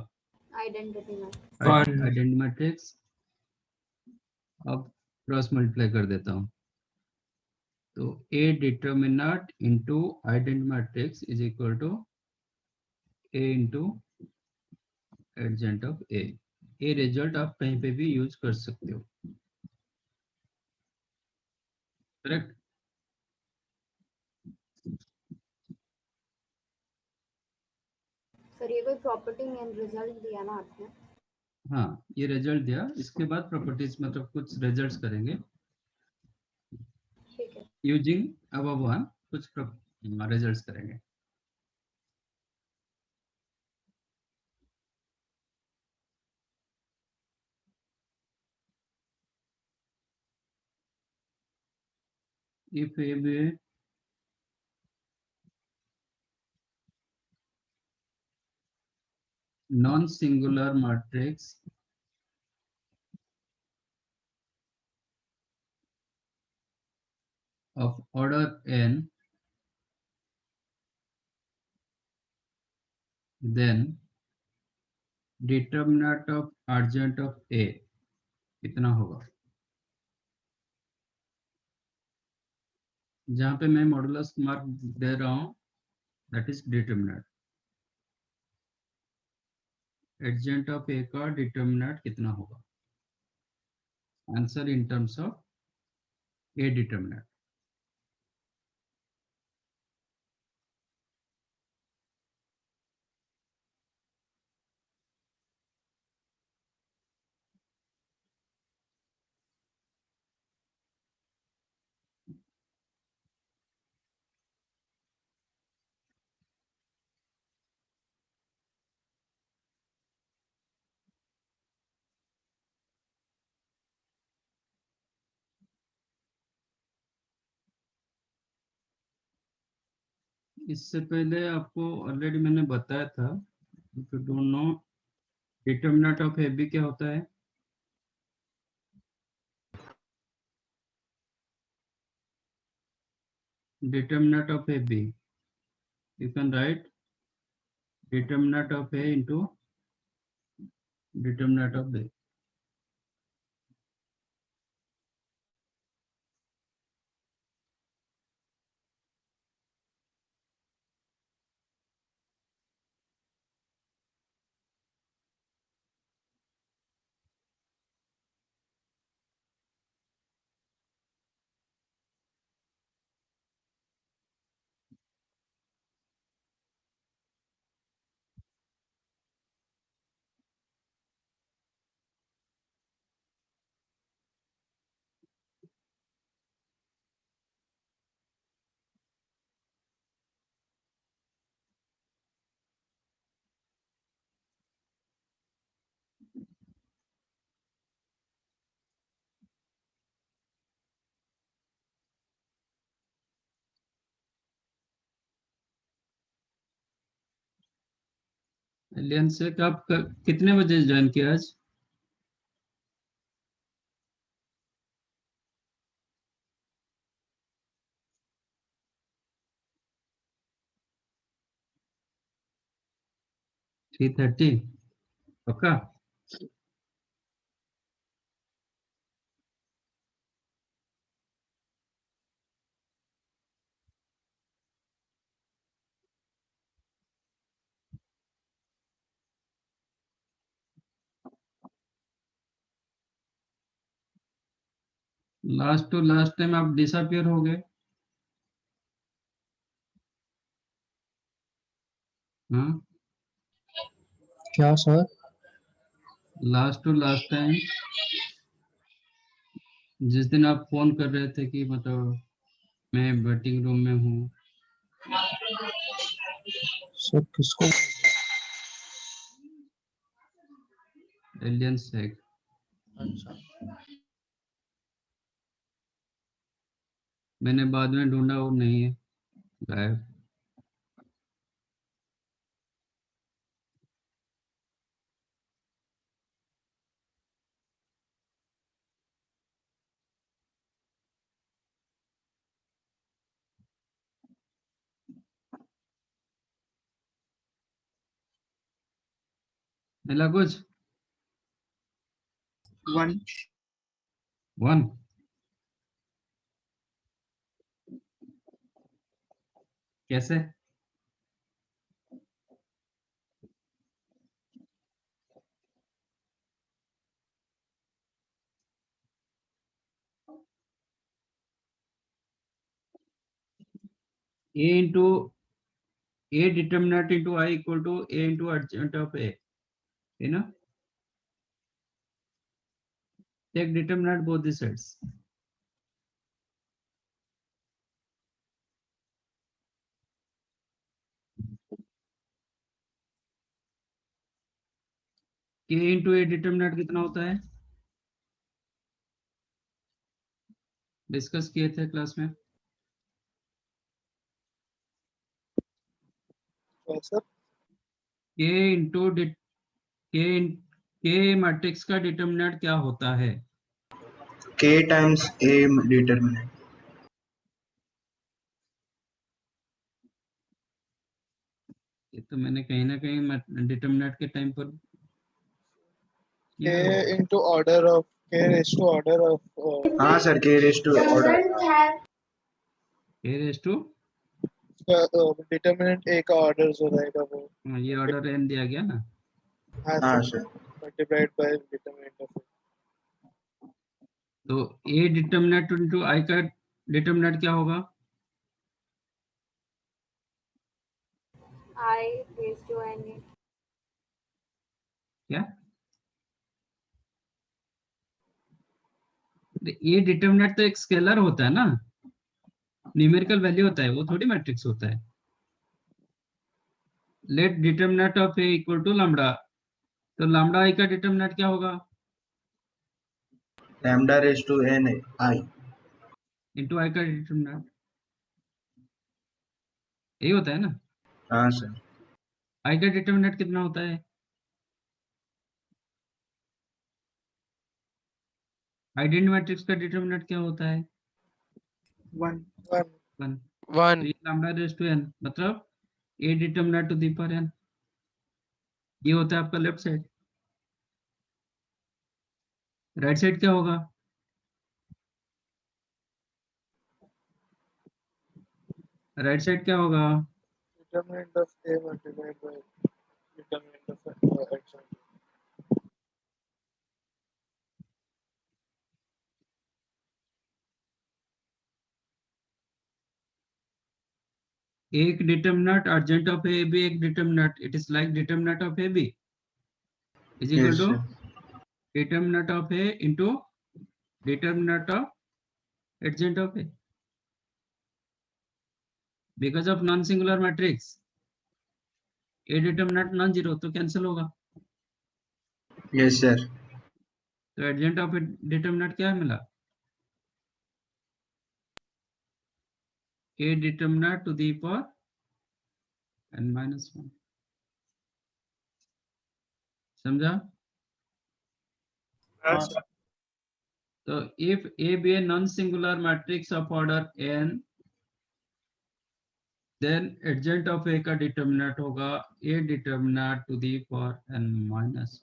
आइडेंटिटी में। Identity matrix. अब cross multiply कर देता हूँ, तो A determinant into identity matrix is equal to A into adjoint of A. ये result आप कहीं पे भी यूज कर सकते हो, करेक्ट? सर ये कोई प्रॉपर्टी मेन रिजल्ट दिया ना आपने? हाँ, ये रिजल्ट दिया। इसके बाद प्रॉपर्टीज मतलब कुछ रिजल्ट्स करेंगे ठीक है। यूजिंग अबव वन, कुछ रिजल्ट्स करेंगे। if a be non-singular matrix of order n, then determinant of adjoint of a कितना होगा? जहां पे मैं मॉडुलस मार्क दे रहा हूं that is determinant. Adjoint of A का डिटर्मिनेंट कितना होगा? Answer in terms of A determinant. इससे पहले आपको ऑलरेडी मैंने बताया था, if you don't know determinant of A B क्या होता है? Determinant of a b, you can write determinant of a into determinant of b. Alien से कब कितने बजे ज्वाइन किया आज? थ्री 30 पक्का? लास्ट टू लास्ट टाइम आप डिसअपियर हो गए। हाँ, क्या सर? लास्ट टू लास्ट टाइम जिस दिन आप फोन कर रहे थे कि मतलब मैं वेटिंग रूम में हूँ। सर किसको? एलियन से। अच्छा, मैंने बाद में ढूंढा, वो नहीं है, गायब। मिला कुछ? 1 वन। कैसे? a into a determinant into I equal to a into adjacent of a, है ना? Take determinant both the sides. k into a determinant कितना होता है? डिस्कस किए थे क्लास में। Sir k into k matrix का डिटरमिनेंट क्या होता है? K times A determinant. ये तो मैंने कहीं ना कहीं डिटरमिनेंट के टाइम पर K किया होगा। into order of K raised to order of हाँ sir, K raised to order. k raised to, determinant A का ऑर्डर जो रहेगा वो ये ऑर्डर n दिया गया ना, हाँ हाँ sir sir, multiplied by determinant of तो a डिटरमिनेंट इनटू I का डिटरमिनेंट क्या होगा? I raised to n. क्या? ये डिटरमिनेंट तो एक स्केलर होता है ना, न्यूमेरिकल वैल्यू होता है, वो थोड़ी मैट्रिक्स होता है। Let determinant of A equal to lambda, तो लैम्डा आई का डिटरमिनेंट क्या होगा? lambda raised to n I. Into I का डिटरमिनेंट, यही होता है ना। हाँ सर, आई का डिटरमिनेंट कितना होता है? आइडेंटिटी मैट्रिक्स का डिटरमिनेंट क्या होता है? 1 वन। 1 तो ये लैम्डा रेज़ टू n, मतलब A determinant to the power n, ये होता है आपका लेफ्ट साइड। राइट साइड क्या होगा? राइट साइड क्या होगा? Determinant of A multiplied by determinant of X एक determinant adjoint of A B, एक determinant, it is like determinant of A B is equal yes to sir. determinant of A into determinant of adjacent of A. Because of non-singular matrix, A determinant non-zero तो cancel होगा, Yes sir. तो adjacent of A determinant क्या मिला? A determinant to the power n minus 1. समझा? हाँ sir तो if A be a non-singular matrix of order n, then adjoint of A का determinant होगा A determinant to the power n minus.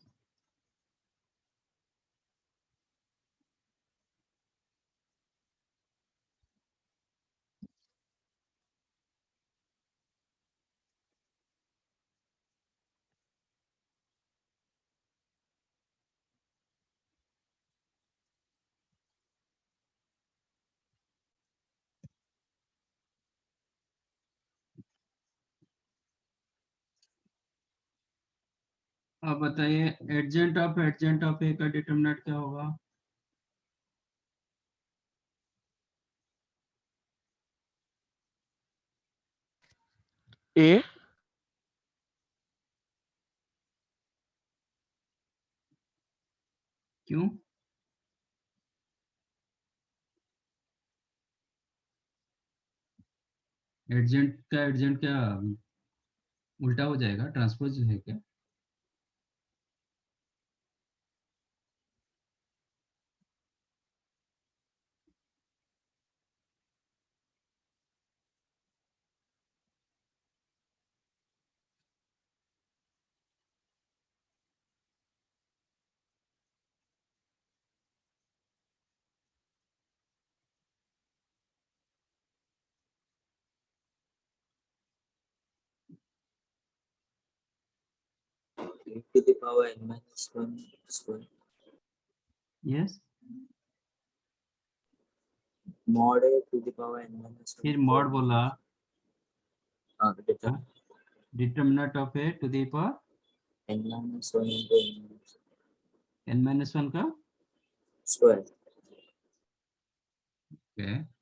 अब बताइए एडजेंट of A का determinant क्या होगा? ए क्यों? एडजेंट क्या उल्टा हो जाएगा? ट्रांसपोज है क्या? to the power n minus 1 square yes, mod a to the power n minus 1 फिर मॉड बोला, determine determinant of A to the power n minus 1 into n minus n-1 का square. Okay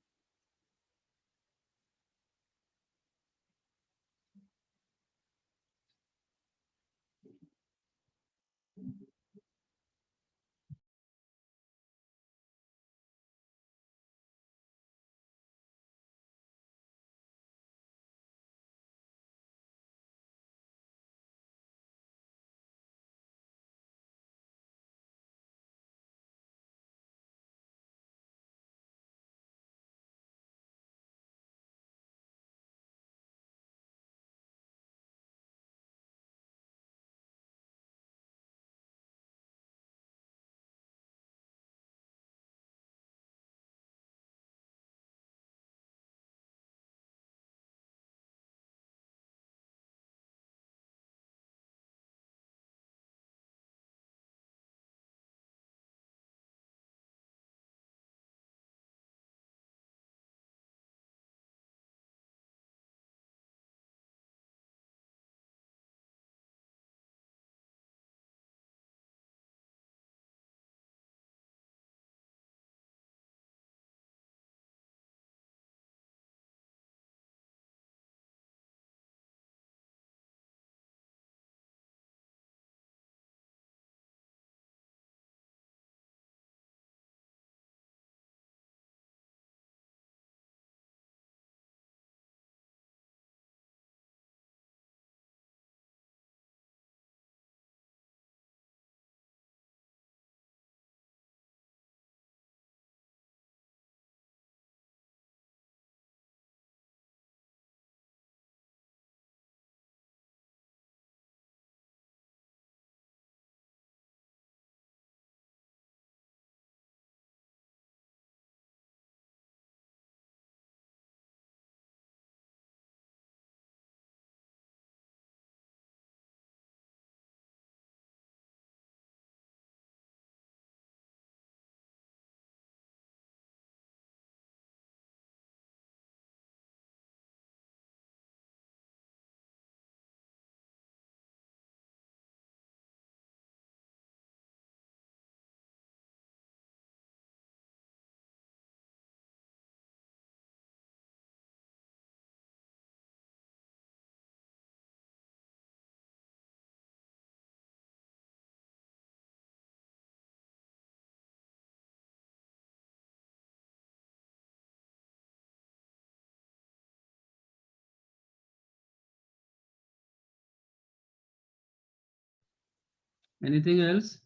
Anything else?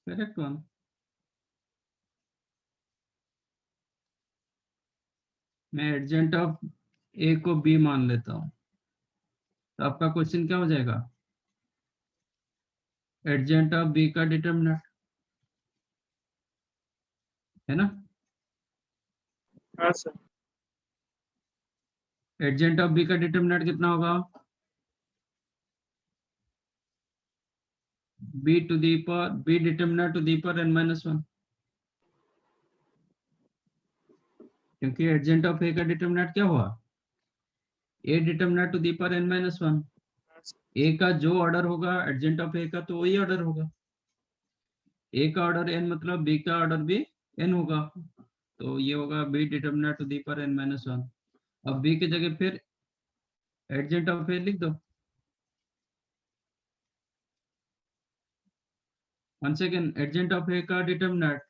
Correct one. मैं एडजेंट of ए को B मान लेता हूं, तो आपका क्वेश्चन क्या हो जाएगा? एडजेंट ऑफ बी का डिटरमिनेंट, है ना? हाँ सर। एडजेंट ऑफ बी का डिटरमिनेंट कितना होगा? B to the power B determinant to the power n minus one, क्योंकि एडजेंट ऑफ ए का डिटरमिनेंट क्या हुआ? A determinant to the power n minus one. A का जो ऑर्डर होगा एडजेंट ऑफ ए का, तो वही ऑर्डर होगा। ए का ऑर्डर n मतलब बी का ऑर्डर भी n होगा, तो ये होगा B determinant to the power n minus one. अब बी की जगह फिर एडजेंट ऑफ ए लिख दो। once again adjoint of A का determinant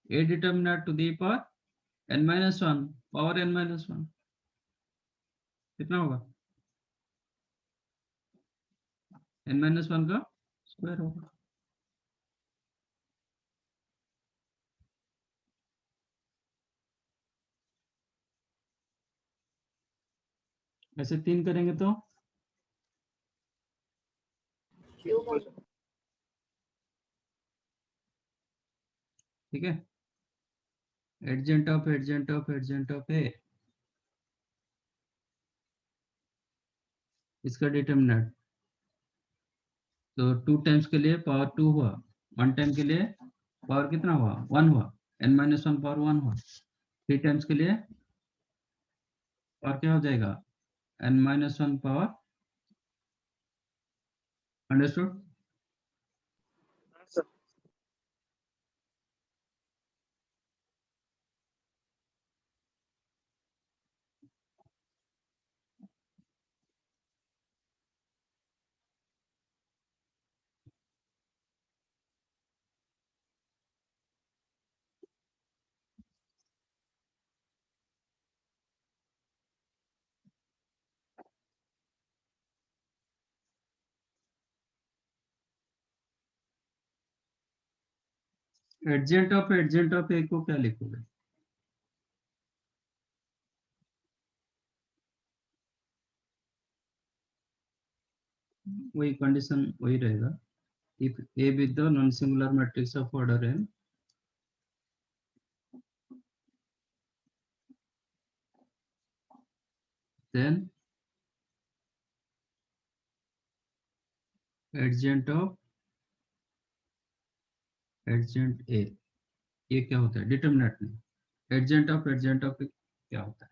A determinant to the power n minus one power n minus one, कितना होगा? n माइनस वन का स्क्वायर होगा। ऐसे 3 करेंगे तो ठीक है। एडजेंट ऑफ ए, इसका डिटरमिनेंट, तो 2 टाइम्स के लिए पावर 2 हुआ, 1 टाइम के लिए पावर कितना हुआ? 1 हुआ, n माइनस वन पावर 1 हुआ। 3 टाइम्स के लिए पावर क्या हो जाएगा? n minus one power. Understood? हाँ सर। एडजेंट ऑफ ए को क्या लिखोगे? वही कंडीशन वही रहेगा। If A with the non singular matrix of order n, then एडजेंट ए, ये क्या होता है? डिटरमिनेंट नहीं, एडजेंट ऑफ ए क्या होता है?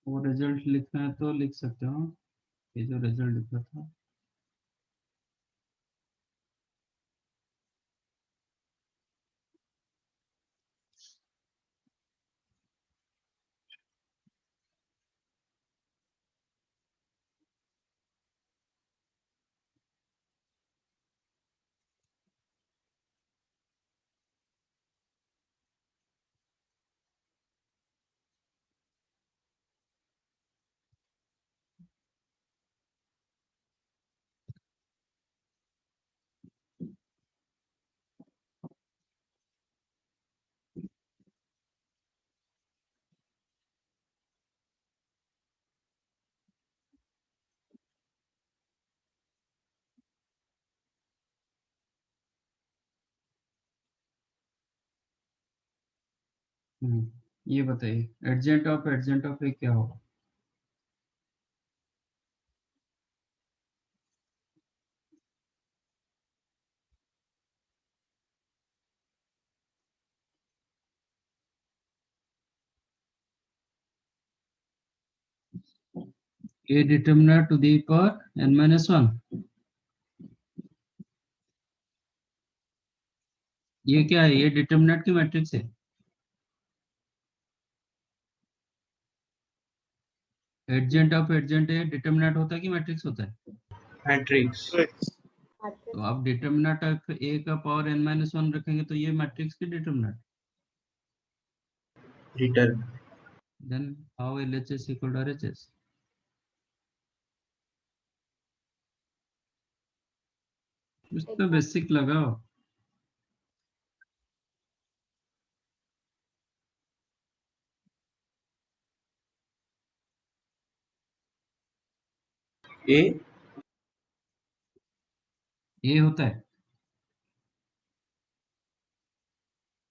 वो रिजल्ट लिखना है तो लिख सकते हो, ये जो रिजल्ट लिखा था। ये बताइए एडजेंट ऑफ ए क्या होगा? A determinant to the power n minus 1. ये क्या है? ये डिटरमिनेंट की मैट्रिक्स है। एडजेंट ऑफ एडजेंट है, डिटरमिनेंट होता है कि मैट्रिक्स होता है? मैट्रिक्स। तो आप डिटरमिनेंट ऑफ ए का पावर n minus 1 रखेंगे तो ये मैट्रिक्स की determinant. Return. Then how LHS equal to RHS? कुछ तो बेसिक लगाओ। ए ये होता है?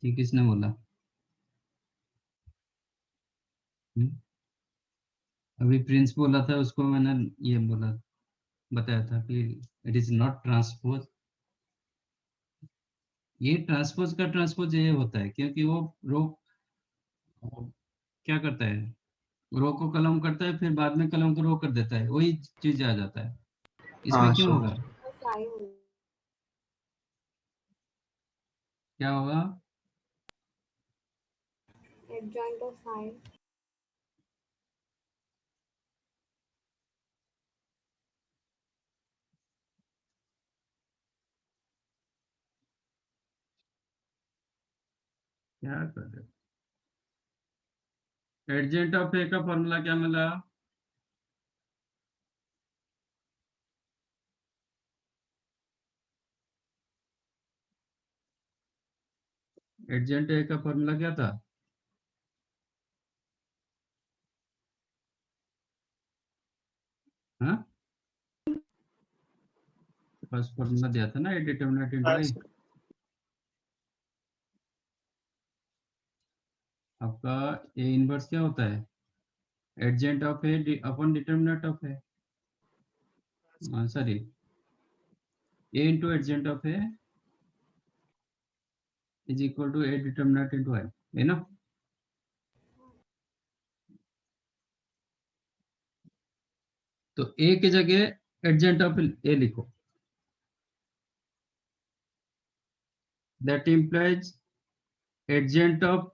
ये किसने बोला? अभी प्रिंस बोला था, उसको मैंने ये बोला, बताया था कि इट इज नॉट ट्रांसपोज। ये ट्रांसपोज का ट्रांसपोज ये होता है क्योंकि वो रो क्या करता है, रो को कलम करता है, फिर बाद में कलम को रो कर देता है, वही चीज आ जाता है। इसमें हाँ, क्यों समझ। होगा? क्या होगा? adjoint of phi. क्या कर रहे? एडजेंट ऑफ ए का फॉर्मूला क्या मिला? एडजेंट ए का फॉर्मूला क्या था? हाँ, फर्स्ट फॉर्मूला दिया था ना, ए डिटरमिनेंट इनटू आई। आपका ए इनवर्स क्या होता है? Adjoint of A upon determinant of A, sorry, A into adjoint of A is equal to A determinant into I, है ना? तो ए की जगह एडजेंट ऑफ ए लिखो, दैट इंप्लाइज एडजेंट ऑफ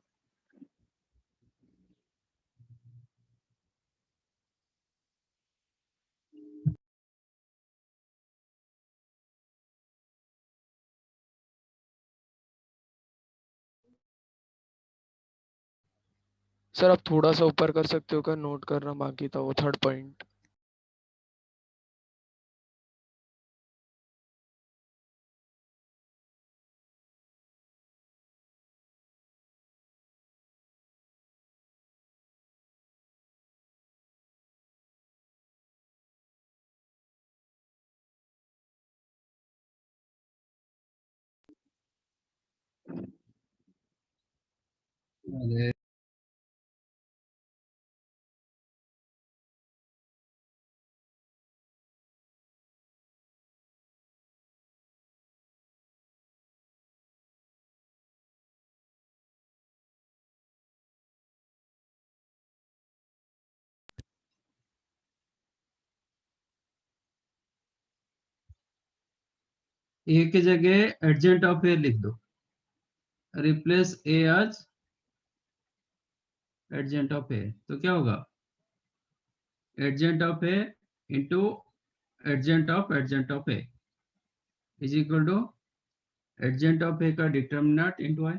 सर आप थोड़ा सा ऊपर कर सकते हो क्या? नोट करना बाकी था वो थर्ड पॉइंट। ए की जगह एडजेंट ऑफ ए लिख दो, replace A as adjoint of A, तो क्या होगा? Adjoint of A into adjoint of A is equal to adjoint of A का डिटरमिनेंट इंटू आई।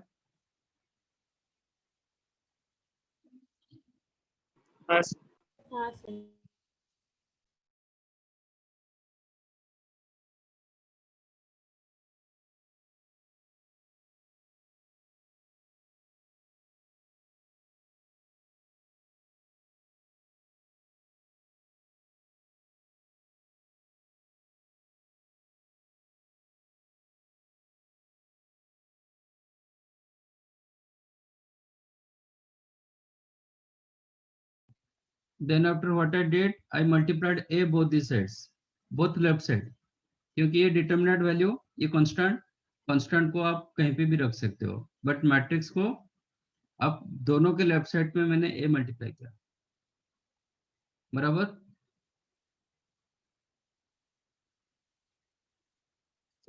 हाँ sir. Then after what I did, I multiplied a both the sides, both left side, क्योंकि ये determinant value, ये constant को आप कहीं पे भी रख सकते हो, बट मैट्रिक्स को आप दोनों के लेफ्ट साइड में मैंने a मल्टीप्लाई किया, बराबर।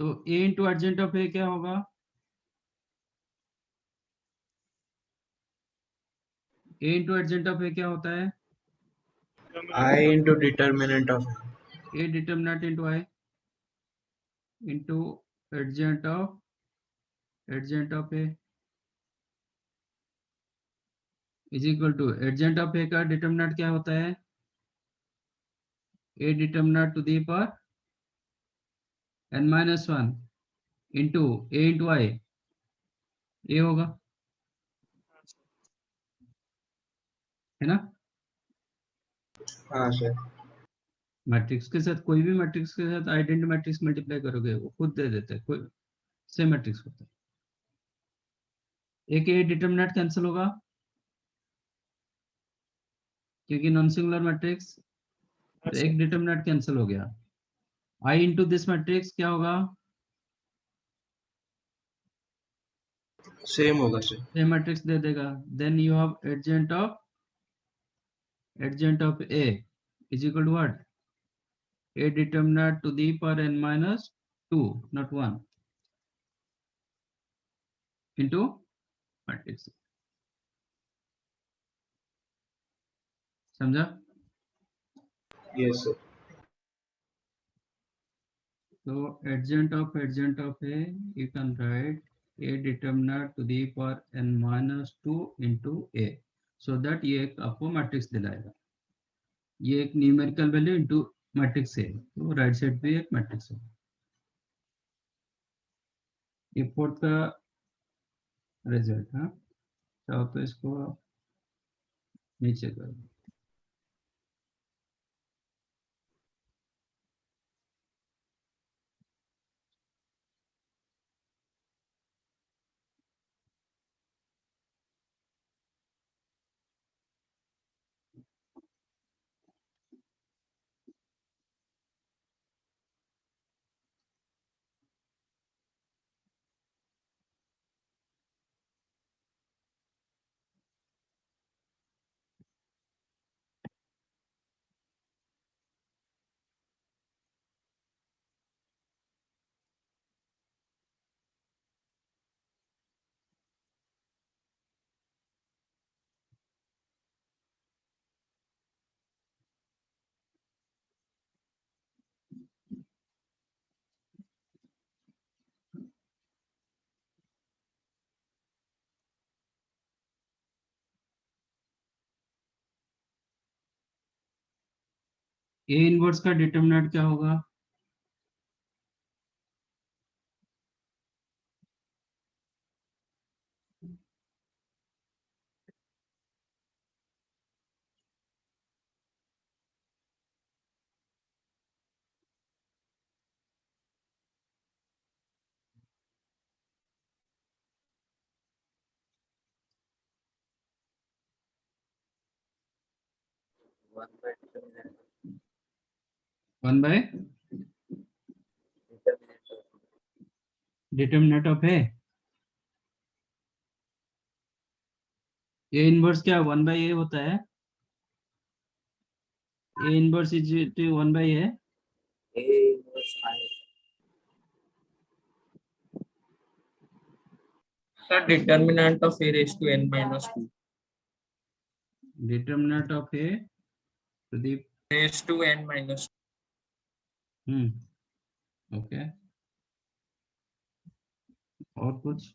तो A into adjoint of A क्या होगा? A into adjoint of A क्या होता है? I into determinant of A determinant into I into adjoint of A is equal to adjoint of A का डिटर्मिनेंट क्या होता है? A determinant to the power n-1 into A into I, ये होगा, है ना? हाँ सर। मैट्रिक्स के साथ, कोई भी मैट्रिक्स के साथ आइडेंटिटी मैट्रिक्स मल्टीप्लाई करोगे वो खुद दे देते हैं, कोई सेम मैट्रिक्स होता है। एक ए डिटर्मिनेंट कैंसिल होगा क्योंकि नॉन सिंगुलर मैट्रिक्स, तो एक डिटर्मिनेंट कैंसिल हो गया। आई इंटू दिस मैट्रिक्स क्या होगा? सेम होगा सर। सेम मैट्रिक्स दे देगा। Then you have adjacent of A is equal to what? A determinant to the power n-2, not 1, into matrix. समझा? Yes sir. So adjacent of A, you can write A determinant to the power n-2 into A, so that ये एक आपको matrix दिलाएगा। ये एक numerical value into matrix है, तो right side पे एक मैट्रिक्स है। ये फोर्थ का रिजल्ट। हाँ, चाहो तो इसको नीचे करो। ए इनवर्स का डिटरमिनेंट क्या होगा? One by determinant. 1 by Determinant of determinant of A. A inverse क्या 1 by ए होता है? ए inverse is 1 by A. A inverse I. The determinant of A raised to n-2 determinant of A to the raised to n-2. Okay, और कुछ?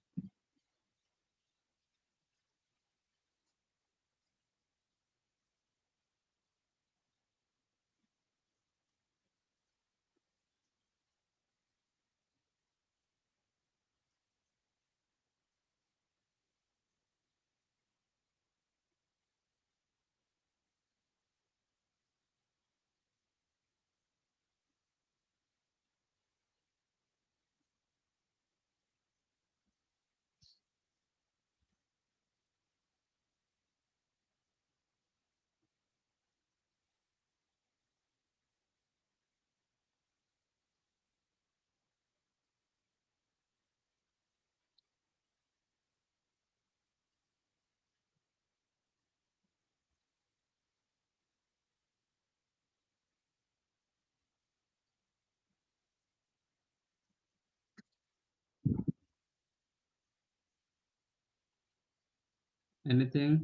Anything?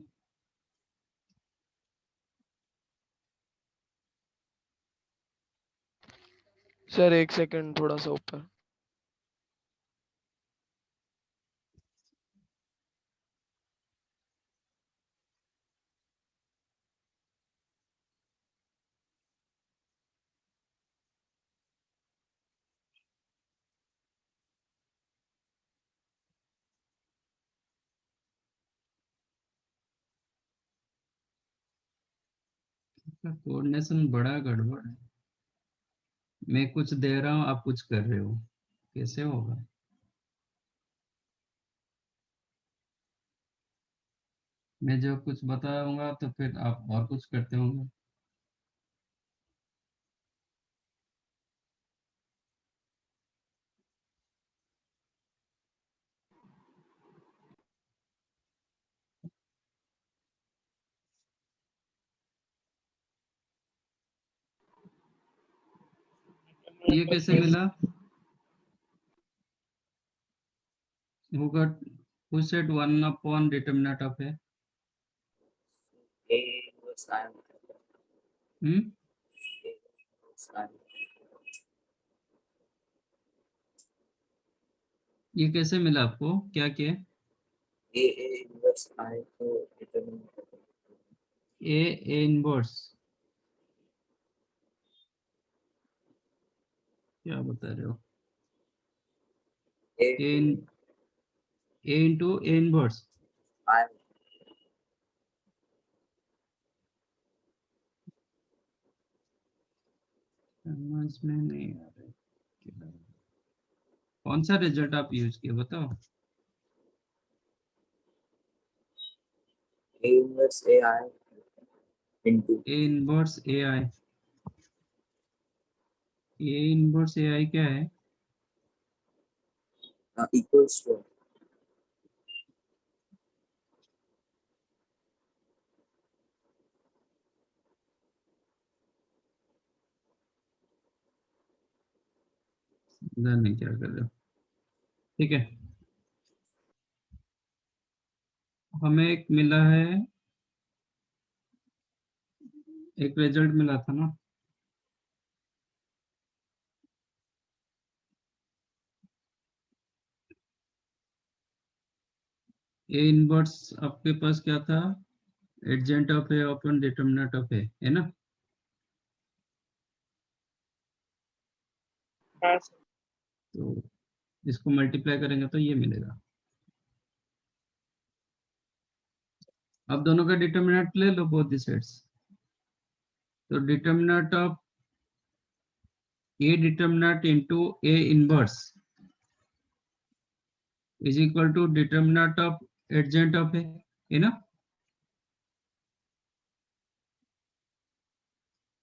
Sir एक second थोड़ा सा ऊपर. Coordination बड़ा गड़बड़ है. मैं कुछ दे रहा हूँ, आप कुछ कर रहे हो, कैसे होगा? मैं जो कुछ बताऊंगा तो फिर आप और कुछ करते होंगे. ये कैसे मिला होगा? Who said 1 upon determinant of A? A inverse I. Hmm? A inverse I. ये कैसे मिला आपको? क्या किए? A inverse I को determinant of A. A inverse क्या बता रहे हो? A A into A inverse. I. समझ में नहीं आ रहा है. क्या? कौन सा रिजल्ट आप यूज किए बताओ? A inverse AI into A inverse AI. A inverse AI क्या है? equals to नहीं क्या कर रहे हो? ठीक है, हमें एक मिला है, एक रिजल्ट मिला था ना. ए इनवर्स आपके पास क्या था? Adjoint of A upon determinant of A, है ना? हाँ सर. तो इसको मल्टीप्लाई करेंगे तो ये मिलेगा. अब दोनों का डिटरमिनेंट ले लो बोथ द सेट्स. तो determinant of A determinant into A inverse is equal to determinant of adjoint of A, है ना?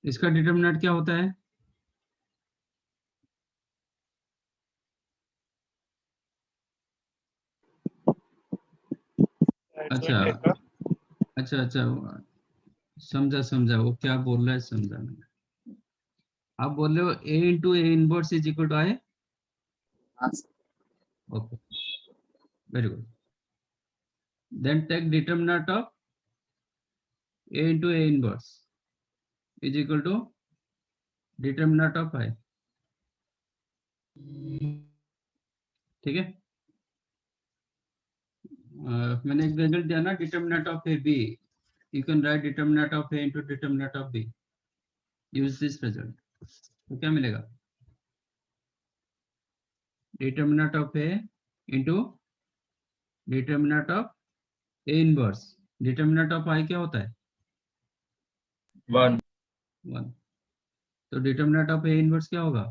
इसका डिटरमिनेंट क्या होता है? अच्छा एडजॉइंट का अच्छा अच्छा, समझा समझा, वो क्या बोल रहा है समझा मैंने. आप बोल रहे हो A into A inverse is equal to I. Okay, very good. Then take determinant of A into A inverse is equal to determinant of I. ठीक है. मैंने एक रिजल्ट दिया ना, determinant of A B. You can write determinant of A into determinant of B. Use this result. तो क्या मिलेगा? Determinant of A into determinant of A inverse. Determinant of I क्या होता है? 1. 1. तो डिटरमिनेंट ऑफ ए इनवर्स क्या होगा?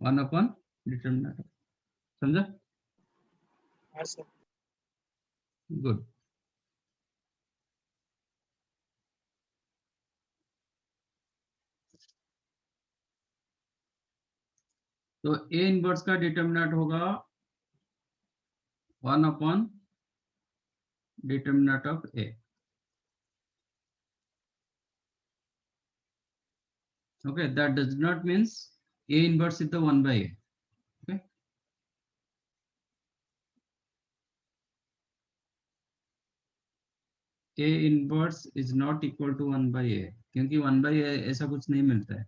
1 upon determinant. समझा? हाँ सर. गुड. तो ए इनवर्स का डिटरमिनेंट होगा 1 upon determinant of A. Okay, that does not means A inverse is the 1 by A. Okay. A inverse is not equal to 1/a, क्योंकि 1/a ऐसा कुछ नहीं मिलता है।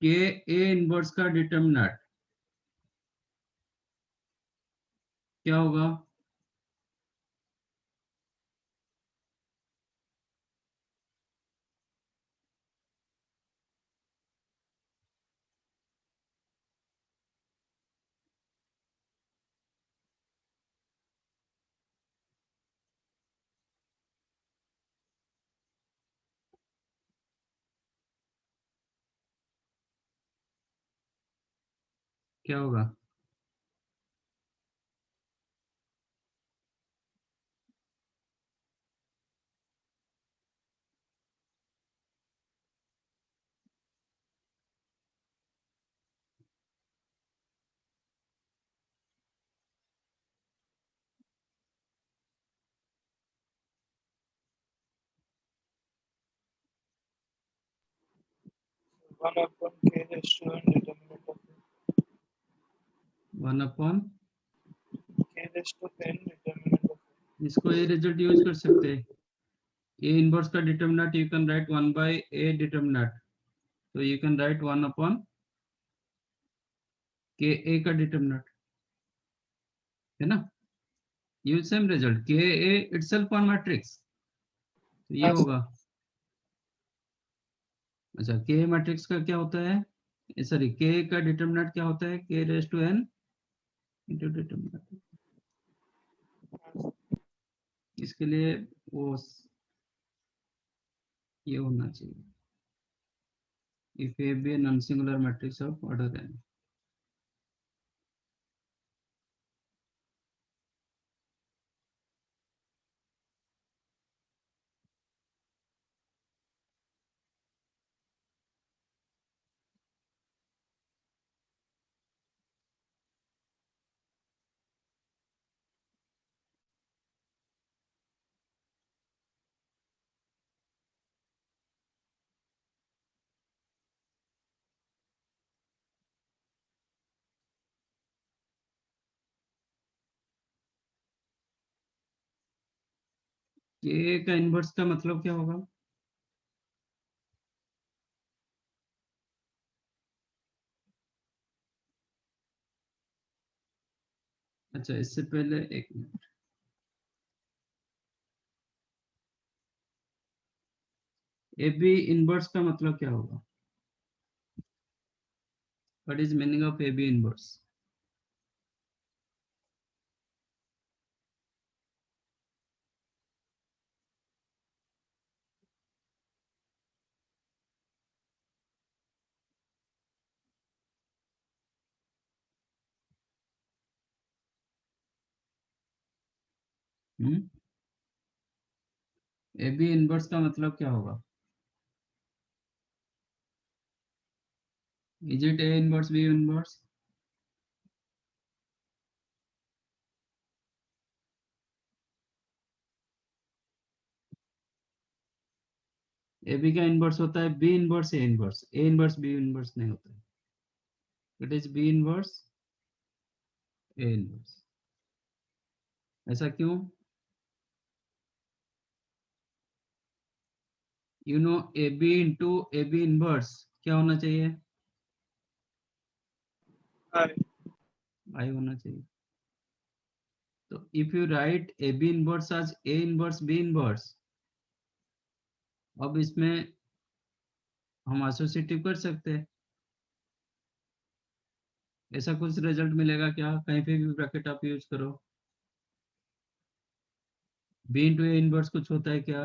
के ए इनवर्स का डिटर्मिनेंट क्या होगा? क्या होगा? One upon k raised to n determinant of 1/, k raised to n determinant of इसको ये रिजल्ट यूज कर सकते हैं। ए इनवर्स का determinant you can write 1/a determinant, तो you can write 1/k a का डिटर्मिनेंट, है ना? यूज सेम रिजल्ट, के ए इटसेल्फ ऑन मैट्रिक्स, तो ये होगा। अच्छा, के मैट्रिक्स का क्या होता है? सॉरी, के का डिटर्मिनेंट क्या होता है? k raise to n into determinant. इसके लिए वो ये होना चाहिए, if A B an nonsingular matrix of order n। के का इनवर्स का मतलब क्या होगा? अच्छा, इससे पहले एक मिनट, ए बी इनवर्स का मतलब क्या होगा? What is meaning of A B inverse? A B inverse का मतलब क्या होगा? Is it A inverse B inverse? A B का इनवर्स होता है B inverse A inverse, A inverse B inverse नहीं होता है। It is B inverse A inverse. ऐसा क्यों? You know, A B into A B inverse क्या होना चाहिए? I. आई होना चाहिए। तो if you write A B inverse as A inverse B inverse, अब इसमें हम एसोसिएटिव कर सकते हैं। ऐसा कुछ रिजल्ट मिलेगा क्या? कहीं पे भी ब्रैकेट आप यूज करो, बी इंटू ए इनवर्स कुछ होता है क्या?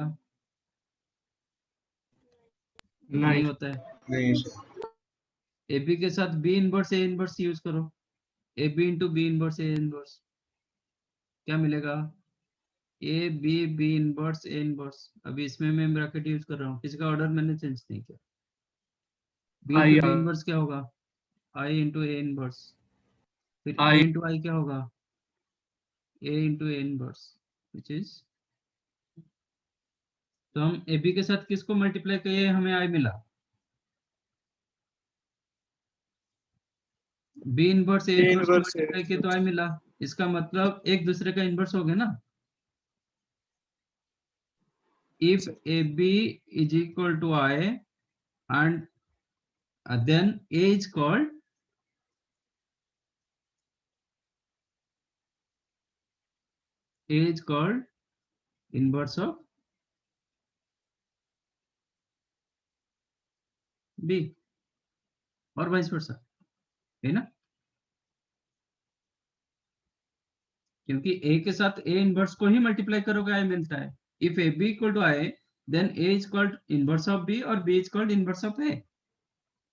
नहीं होता है। नहीं सर। ए बी के साथ B inverse A inverse use करो, A B into B inverse A inverse, क्या मिलेगा? A B B inverse A inverse. अभी इसमें मैं ब्रैकेट यूज कर रहा हूँ, किसी का ऑर्डर मैंने चेंज नहीं किया। B I into B inverse क्या होगा? I into A inverse. फिर I ए इंटू आई क्या होगा? A into A inverse, which is, तो हम ए बी के साथ किसको मल्टीप्लाई किए, हमें आई मिला। बी इनवर्स ए इनवर्स को इनवर्स मल्टीप्लाई किए तो आई मिला। इसका मतलब एक दूसरे का इनवर्स हो गया ना। If AB is equal to I and then A is called inverse of B और वाइस वर्सा, है ना, क्योंकि A के साथ A इनवर्स को ही मल्टीप्लाई करोगे आई मिलता है। If AB equal to I then A is called inverse of B और B is called inverse of A।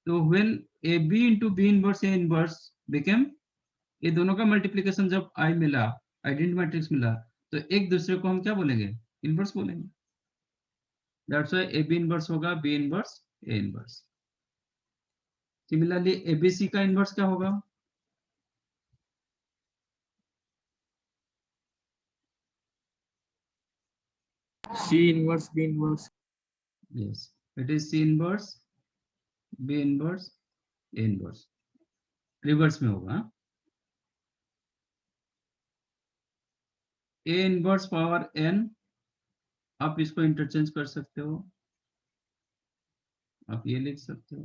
तो when AB into B inverse A inverse became, ये दोनों का मल्टीप्लिकेशन जब I मिला, आइडेंटिटी मैट्रिक्स मिला, तो एक दूसरे को हम क्या बोलेंगे? इनवर्स बोलेंगे। That's why AB इनवर्स होगा B inverse A inverse. Similarly ABC का इनवर्स क्या होगा? C inverse B inverse। Yes, it is C inverse B inverse A inverse, reverse में होगा। A इनवर्स पावर n, आप इसको इंटरचेंज कर सकते हो, आप ये लिख सकते हो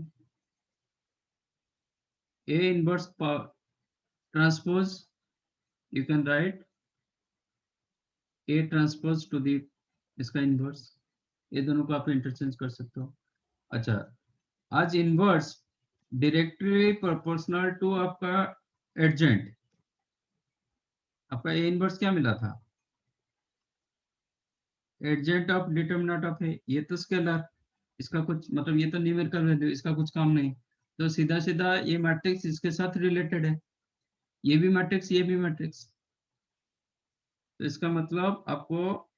A inverse transpose, you can write A transpose to the इसका इनवर्स, ये दोनों को आप इंटरचेंज कर सकते हो। अच्छा, आज इनवर्स डायरेक्टली प्रोपोर्शनल टू आपका एडजेंट, आपका ए इनवर्स क्या मिला था? Adjoint of determinant of A, ये तो स्केलर, इसका कुछ मतलब, ये तो न्यूमेरिकल वैल्यू, इसका कुछ काम नहीं, तो सीधा सीधा ये मैट्रिक्स इसके साथ रिलेटेड है, ये भी मैट्रिक्स ये भी मैट्रिक्स, तो इसका मतलब आपको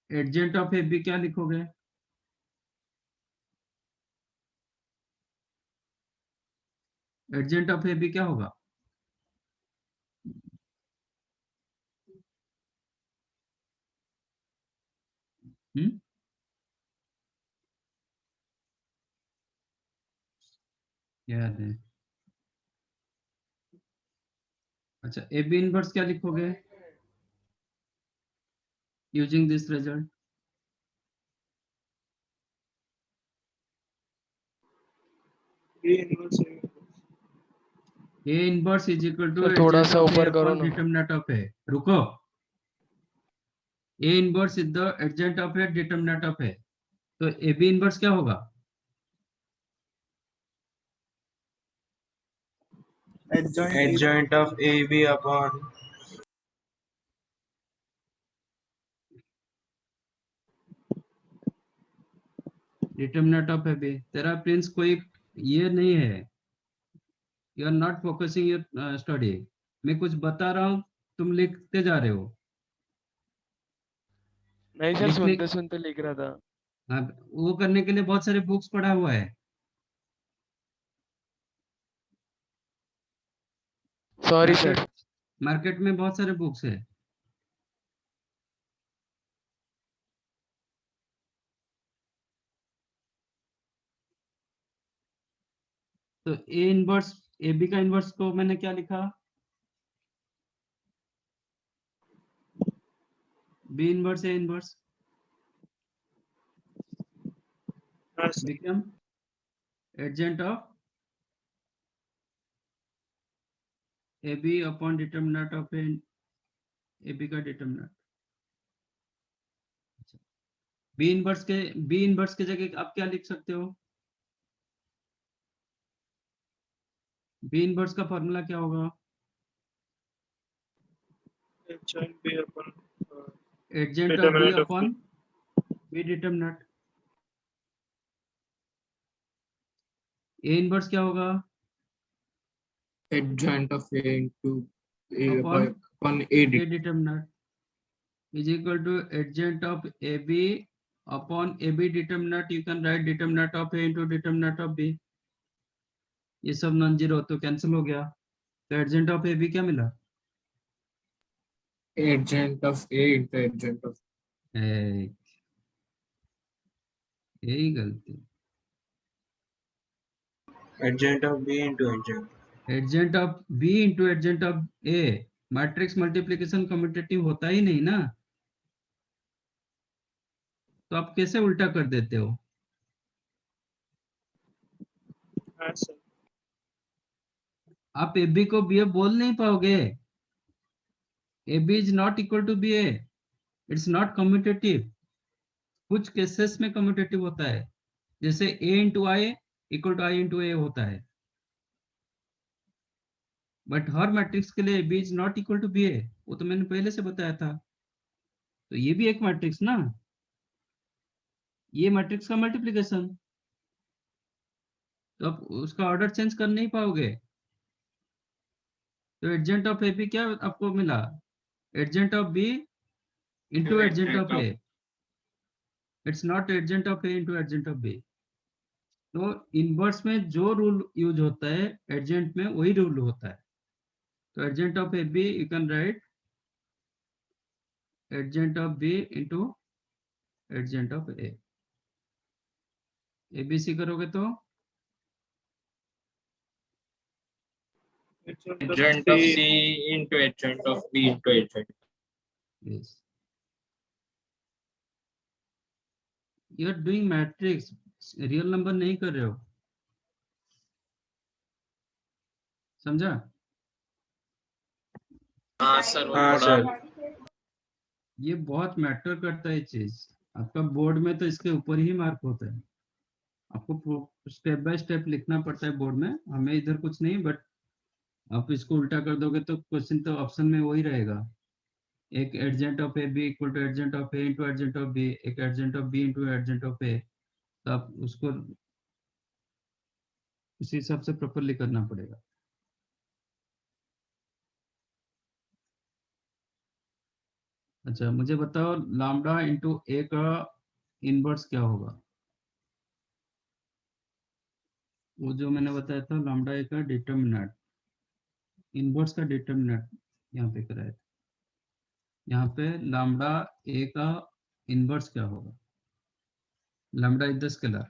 एडजेंट ऑफ ए बी क्या लिखोगे? एडजेंट ऑफ ए बी क्या होगा? याद है? अच्छा, ए बी इनवर्स क्या लिखोगे using this result? A inverse A inverse। A inverse is equal to sir थोड़ा एडजेंट सा ऑफ ए ऊपर करो अपॉन ना। Determinant of A. रुको, A inverse is the adjoint of A determinant of A, तो A B inverse क्या होगा? adjoint of AB upon determinant of A B. तेरा प्रिंस कोई ये नहीं है, you are not focusing your study. मैं कुछ बता रहा हूँ, तुम लिखते जा रहे हो। नहीं सर, लिखने, सुनते सुनते लिख रहा था। हाँ, वो करने के लिए बहुत सारे बुक्स पढ़ा हुआ है। Sorry market sir. मार्केट में बहुत सारे बुक्स है। तो ए इनवर्स ए बी का इनवर्स को मैंने क्या लिखा? बी इनवर्स ए इनवर्स हाँ sir. become adjoint of AB upon determinant of AB का डिटरमिनेंट। बी इनवर्स के जगह आप क्या लिख सकते हो? बी इनवर्स का फॉर्मूला क्या होगा? Adjoint B upon adjoint of B determinant of upon B determinant. A inverse क्या होगा? Adjoint of A into A Upon upon A A determinant. is equal to adjoint of AB upon AB determinant. You can write determinant of A into determinant of B. ये सब non zero तो cancel हो गया, तो adjoint of A B क्या मिला? Adjoint of A into adjoint of ए, यही गलती, adjoint of B into adjoint. Adjoint of B into adjoint of A, matrix multiplication commutative होता ही नहीं ना, तो आप कैसे उल्टा कर देते हो? हाँ सर। आप ए बी को बी ए बोल नहीं पाओगे, A B is not equal to B A, it's not commutative. कुछ केसेस में कम्यूटेटिव होता है, जैसे A into I equal to I into A होता है, बट हर मैट्रिक्स के लिए B is not equal to B A, वो तो मैंने पहले से बताया था। तो ये भी एक मैट्रिक्स ना, ये मैट्रिक्स का मल्टीप्लिकेशन, तो आप उसका ऑर्डर चेंज कर नहीं पाओगे। तो एडजेंट ऑफ ए बी क्या आपको मिला? Adjoint of B into adjoint of A, it's not adjoint of A into adjoint of B. तो इनवर्स में जो रूल यूज होता है एडजेंट में वही रूल होता है। तो adjoint of A B you can write adjoint of B into adjoint of A, ABC करोगे तो adjoint of C into adjoint of B into adjoint. yes, you are doing matrix, real number नहीं कर रहे हो, समझा? हाँ sir, वो हाँ थोड़ा सर। ये बहुत मैटर करता है चीज, आपका बोर्ड में तो इसके ऊपर ही मार्क होता है, आपको स्टेप बाय स्टेप लिखना पड़ता है बोर्ड में, हमें इधर कुछ नहीं, बट आप इसको उल्टा कर दोगे तो क्वेश्चन तो ऑप्शन में वही रहेगा, एक adjoint of A B equal to adjoint of A into adjoint of B, एक adjoint of B into adjoint of A, तो आप उसको उसी हिसाब से प्रॉपरली करना पड़ेगा। अच्छा मुझे बताओ लैम्डा इंटू ए का इनवर्स क्या होगा? वो जो मैंने बताया था लैम्डा ए का डिटर्मिनेंट, इनवर्स का डिटर्मिनेंट यहाँ पे कराया था, यहाँ पे लैम्डा ए का इनवर्स क्या होगा? लैम्डा इज द स्केलर,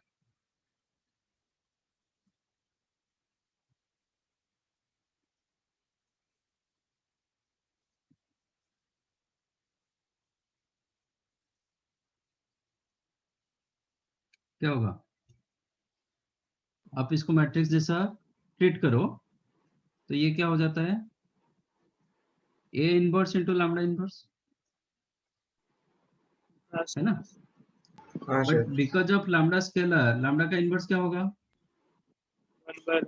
क्या होगा? आप इसको मैट्रिक्स जैसा ट्रीट करो तो ये क्या हो जाता है, A inverse into lambda inverse, हाँ है सर। ना? हाँ but sir. Because of lambda scalar, lambda का इनवर्स क्या होगा? 1/,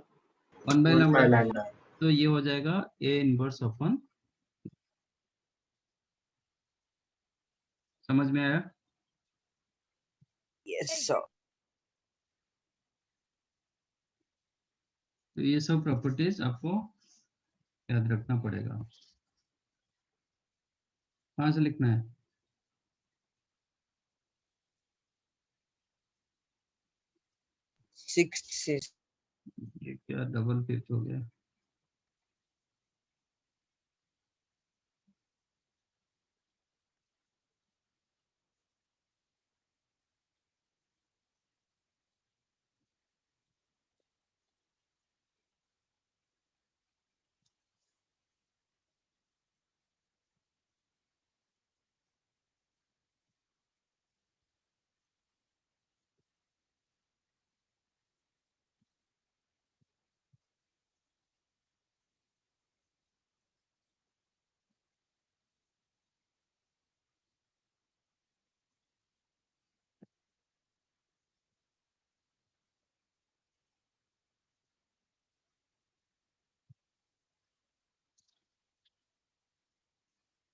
1 बाय 1 लैम्डा, by lambda. तो ये हो जाएगा ए इनवर्स अपॉन, समझ में आया? Yes sir. तो ये सब प्रॉपर्टीज आपको याद रखना पड़ेगा। कहाँ से लिखना है? Sixth से। ये क्या डबल फिफ्थ हो गया?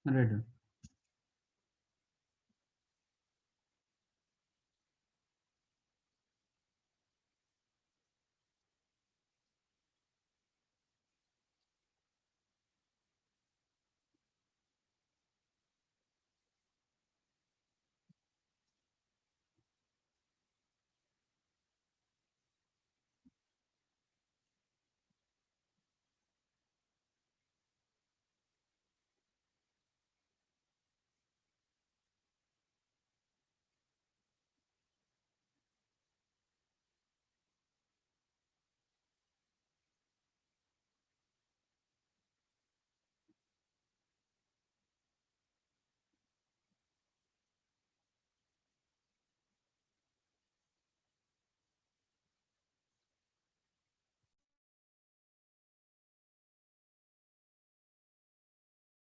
रेड